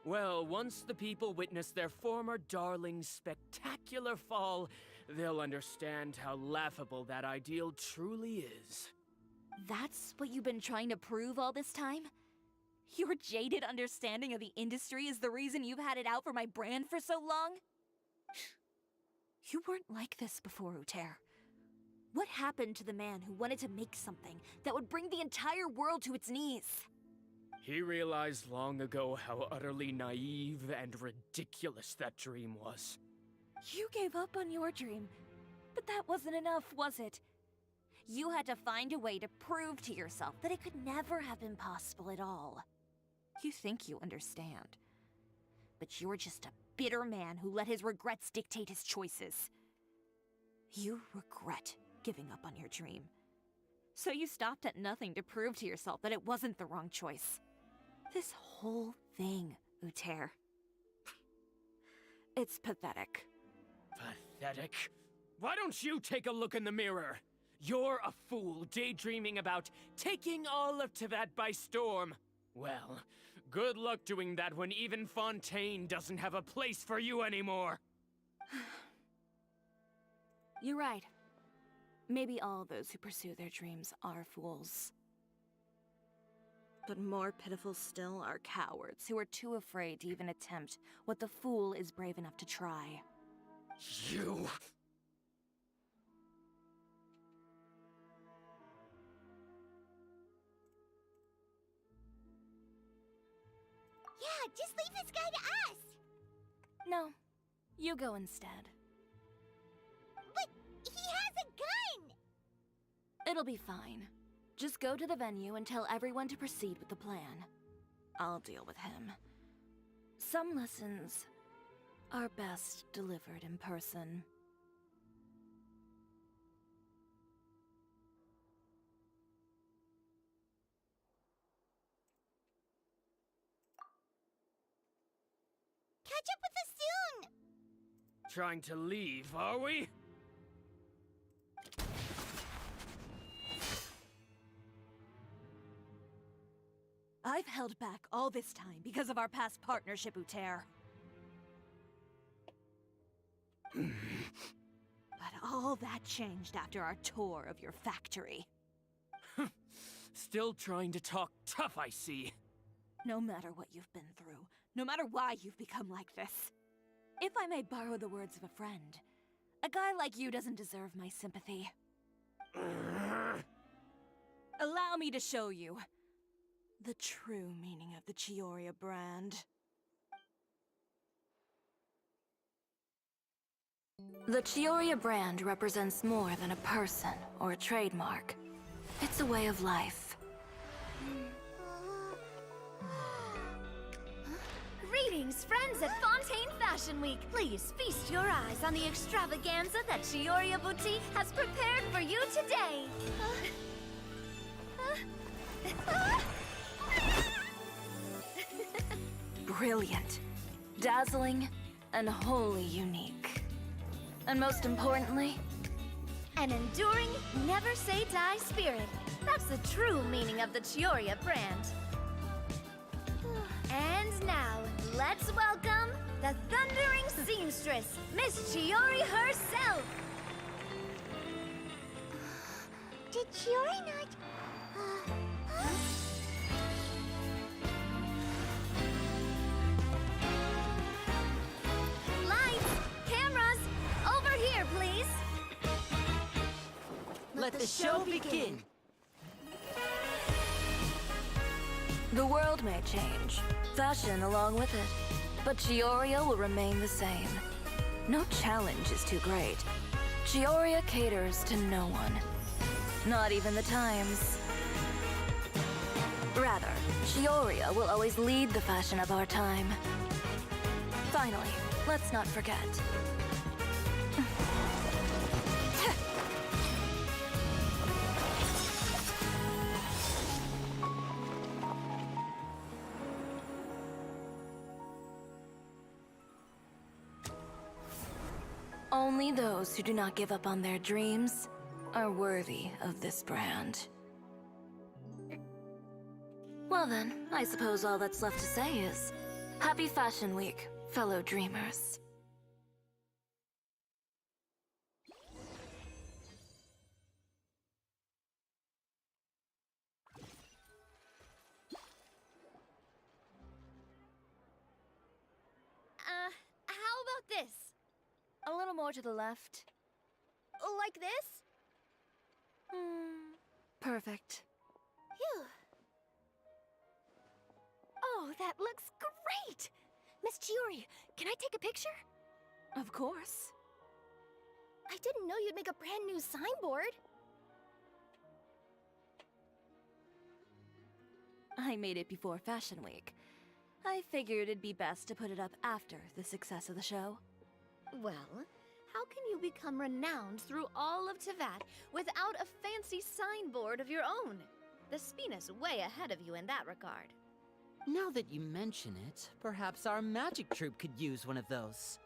Well, once the people witness their former darling's spectacular fall, they'll understand how laughable that ideal truly is. That's what you've been trying to prove all this time? Your jaded understanding of the industry is the reason you've had it out for my brand for so long? You weren't like this before, Uter. What happened to the man who wanted to make something that would bring the entire world to its knees? He realized long ago how utterly naive and ridiculous that dream was. You gave up on your dream, but that wasn't enough, was it? You had to find a way to prove to yourself that it could never have been possible at all. You think you understand, but you're just a bitter man who let his regrets dictate his choices. You regret giving up on your dream. So you stopped at nothing to prove to yourself that it wasn't the wrong choice. This whole thing, Uter. It's pathetic. Pathetic? Why don't you take a look in the mirror? You're a fool daydreaming about taking all of Teyvat by storm. Well, good luck doing that when even Fontaine doesn't have a place for you anymore. You're right. Maybe all those who pursue their dreams are fools. But more pitiful still are cowards who are too afraid to even attempt what the fool is brave enough to try. You... Yeah, just leave this guy to us. No, you go instead. But he has a gun! It'll be fine. Just go to the venue and tell everyone to proceed with the plan. I'll deal with him. Some lessons are best delivered in person. Catch up with us soon! Trying to leave, are we? I've held back all this time because of our past partnership, Uter. But all that changed after our tour of your factory. Still trying to talk tough, I see. No matter what you've been through, no matter why you've become like this. If I may borrow the words of a friend, a guy like you doesn't deserve my sympathy. Allow me to show you the true meaning of the Chiori brand. The Chiori brand represents more than a person or a trademark. It's a way of life. Greetings, friends at Fontaine Fashion Week. Please feast your eyes on the extravaganza that Chiori Boutique has prepared for you today. Brilliant, dazzling, and wholly unique. And most importantly, An enduring, never say die spirit. That's the true meaning of the Chiori brand. And now, let's welcome the thundering seamstress, Miss Chiori herself. Did Chiori not... Lights, cameras, over here, please. Let the show begin. the world may change, fashion along with it, but Chioria will remain the same. No challenge is too great. Chioria caters to no one. Not even the times. Rather, Chioria will always lead the fashion of our time. Finally, let's not forget. Only those who do not give up on their dreams are worthy of this brand. Well then, I suppose all that's left to say is, Happy Fashion Week, fellow dreamers. How about this? A little more to the left. Like this? Perfect. Phew. Oh, that looks great! Miss Chiori, can I take a picture? Of course. I didn't know you'd make a brand new signboard. I made it before Fashion Week. I figured it'd be best to put it up after the success of the show. Well, how can you become renowned through all of Tevat without a fancy signboard of your own? The Spina's way ahead of you in that regard. Now that you mention it, perhaps our magic troupe could use one of those.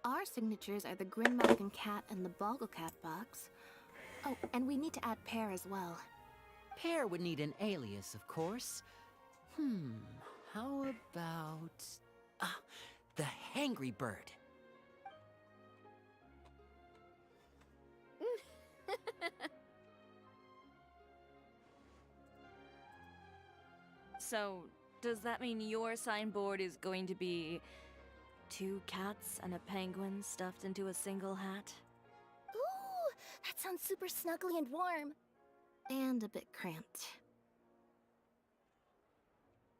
Our signatures are the Grinmalkin cat and the Bogglecat box. Oh, and we need to add Pear as well. Pear would need an alias, of course. How about... the Hangry Bird. So, does that mean your signboard is going to be 2 cats and a penguin stuffed into a single hat? Ooh, that sounds super snuggly and warm. And a bit cramped.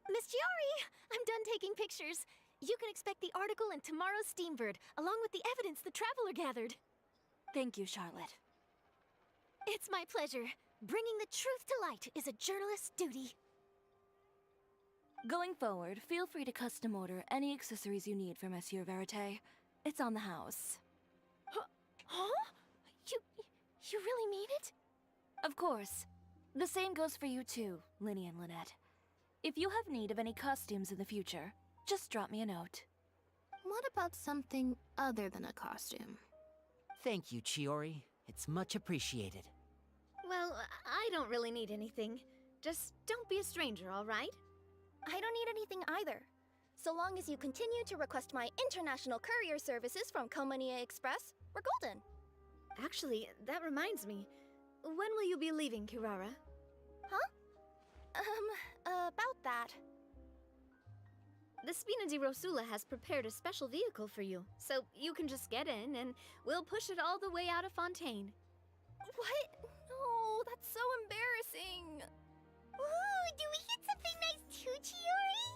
Miss Chiori, I'm done taking pictures. You can expect the article in tomorrow's Steambird, along with the evidence the Traveler gathered. Thank you, Charlotte. It's my pleasure. Bringing the truth to light is a journalist's duty. Going forward, feel free to custom order any accessories you need for Monsieur Verite. It's on the house. Huh? You really mean it? Of course. The same goes for you too, Linny and Lynette. If you have need of any costumes in the future, just drop me a note. What about something other than a costume? Thank you, Chiori. It's much appreciated. Well, I don't really need anything. Just don't be a stranger, all right? I don't need anything either. So long as you continue to request my international courier services from Komania Express, we're golden. Actually, that reminds me. When will you be leaving, Kirara? Huh? About that. The Spina di Rosula has prepared a special vehicle for you, so you can just get in and we'll push it all the way out of Fontaine. What? Oh, that's so embarrassing. Ooh, do we get something nice too, Chiori?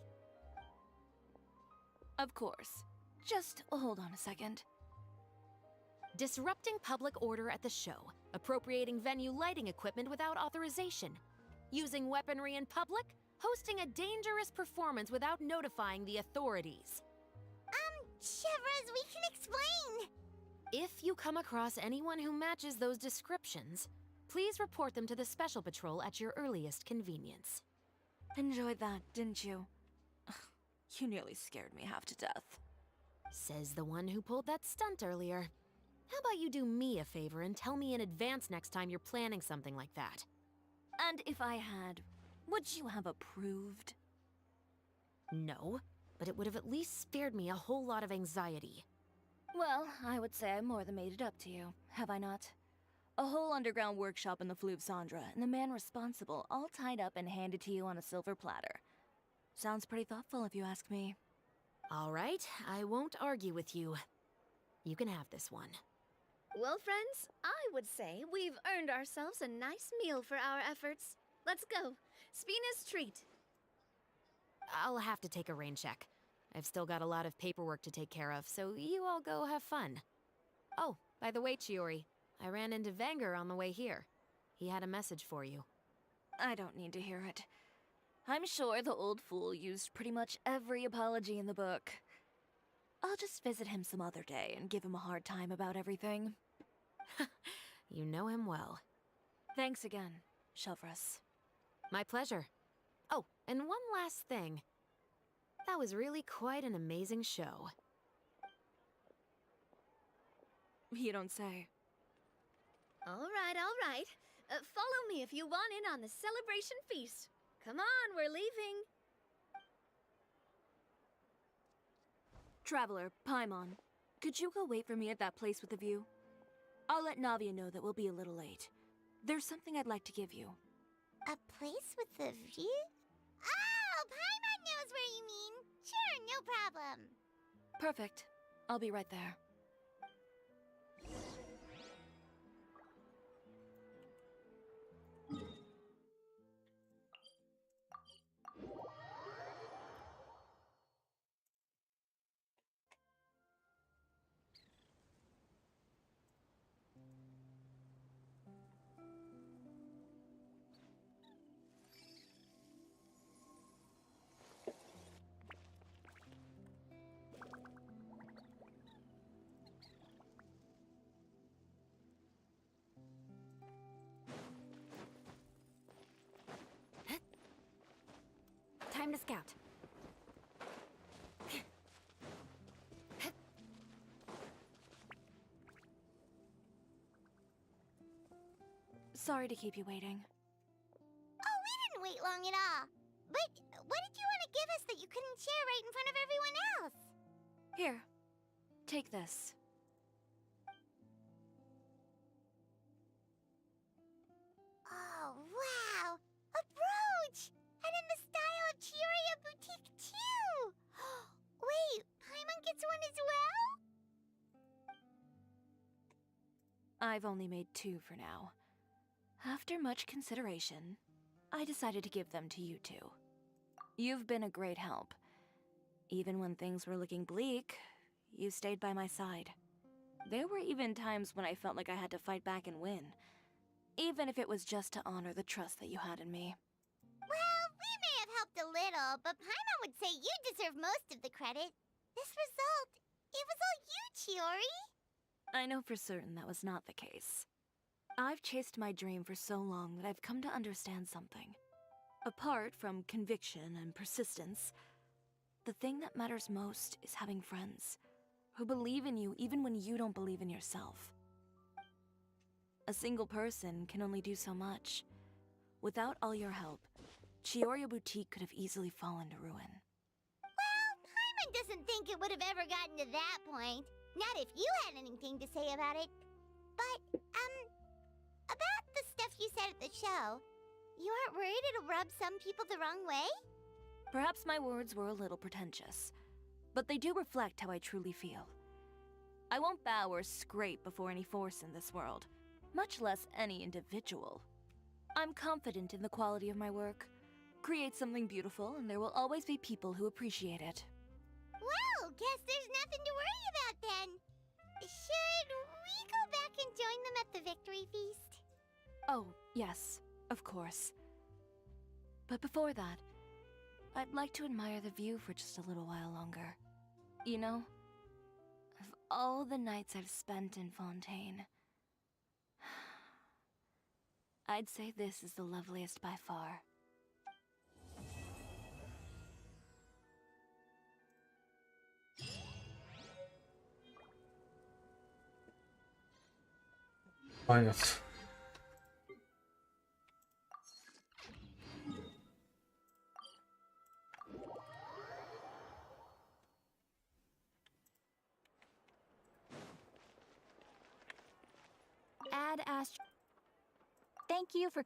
Of course. Just hold on a second. Disrupting public order at the show, appropriating venue lighting equipment without authorization, using weaponry in public, hosting a dangerous performance without notifying the authorities. Chevras, we can explain. If you come across anyone who matches those descriptions, please report them to the Special Patrol at your earliest convenience. Enjoyed that, didn't you? Ugh, you nearly scared me half to death. Says the one who pulled that stunt earlier. How about you do me a favor and tell me in advance next time you're planning something like that? And if I had, would you have approved? No, but it would have at least spared me a whole lot of anxiety. Well, I would say I more than made it up to you, have I not? A whole underground workshop in the Fleuve Sandra, and the man responsible all tied up and handed to you on a silver platter. Sounds pretty thoughtful if you ask me. All right, I won't argue with you. You can have this one. Well, friends, I would say we've earned ourselves a nice meal for our efforts. Let's go. Spina's treat. I'll have to take a rain check. I've still got a lot of paperwork to take care of, so you all go have fun. Oh, by the way, Chiori, I ran into Vanger on the way here. He had a message for you. I don't need to hear it. I'm sure the old fool used pretty much every apology in the book. I'll just visit him some other day and give him a hard time about everything. You know him well. Thanks again, Chevras. My pleasure. Oh, and one last thing. That was really quite an amazing show. You don't say. All right. Follow me if you want in on the celebration feast. Come on, we're leaving. Traveler, Paimon, could you go wait for me at that place with the view? I'll let Navia know that we'll be a little late. There's something I'd like to give you. A place with the view? Oh, Paimon knows where you mean. Sure, no problem. Perfect. I'll be right there. Time to scout. Sorry to keep you waiting. Oh, we didn't wait long at all. But what did you want to give us that you couldn't share right in front of everyone else? Here, take this. Oh, wow! A brooch! And in the style of Chiori Boutique, too! Wait, Paimon gets one as well? I've only made 2 for now. After much consideration, I decided to give them to you two. You've been a great help. Even when things were looking bleak, you stayed by my side. There were even times when I felt like I had to fight back and win, even if it was just to honor the trust that you had in me. Well, we may have helped a little, but Paimon would say you deserve most of the credit. This result, it was all you, Chiori. I know for certain that was not the case. I've chased my dream for so long that I've come to understand something. Apart from conviction and persistence, the thing that matters most is having friends who believe in you even when you don't believe in yourself. A single person can only do so much. Without all your help, Chiori Boutique could have easily fallen to ruin. Well, Paimon doesn't think it would have ever gotten to that point. Not if you had anything to say about it. But, about the stuff you said at the show, you aren't worried it'll rub some people the wrong way? Perhaps my words were a little pretentious, but they do reflect how I truly feel. I won't bow or scrape before any force in this world, much less any individual. I'm confident in the quality of my work. Create something beautiful, and there will always be people who appreciate it. Well, guess there's nothing to worry about then. Should we go back and join them at the victory feast? Oh, yes, of course. But before that, I'd like to admire the view for just a little while longer. You know, of all the nights I've spent in Fontaine, I'd say this is the loveliest by far. Koniec. Add Thank you for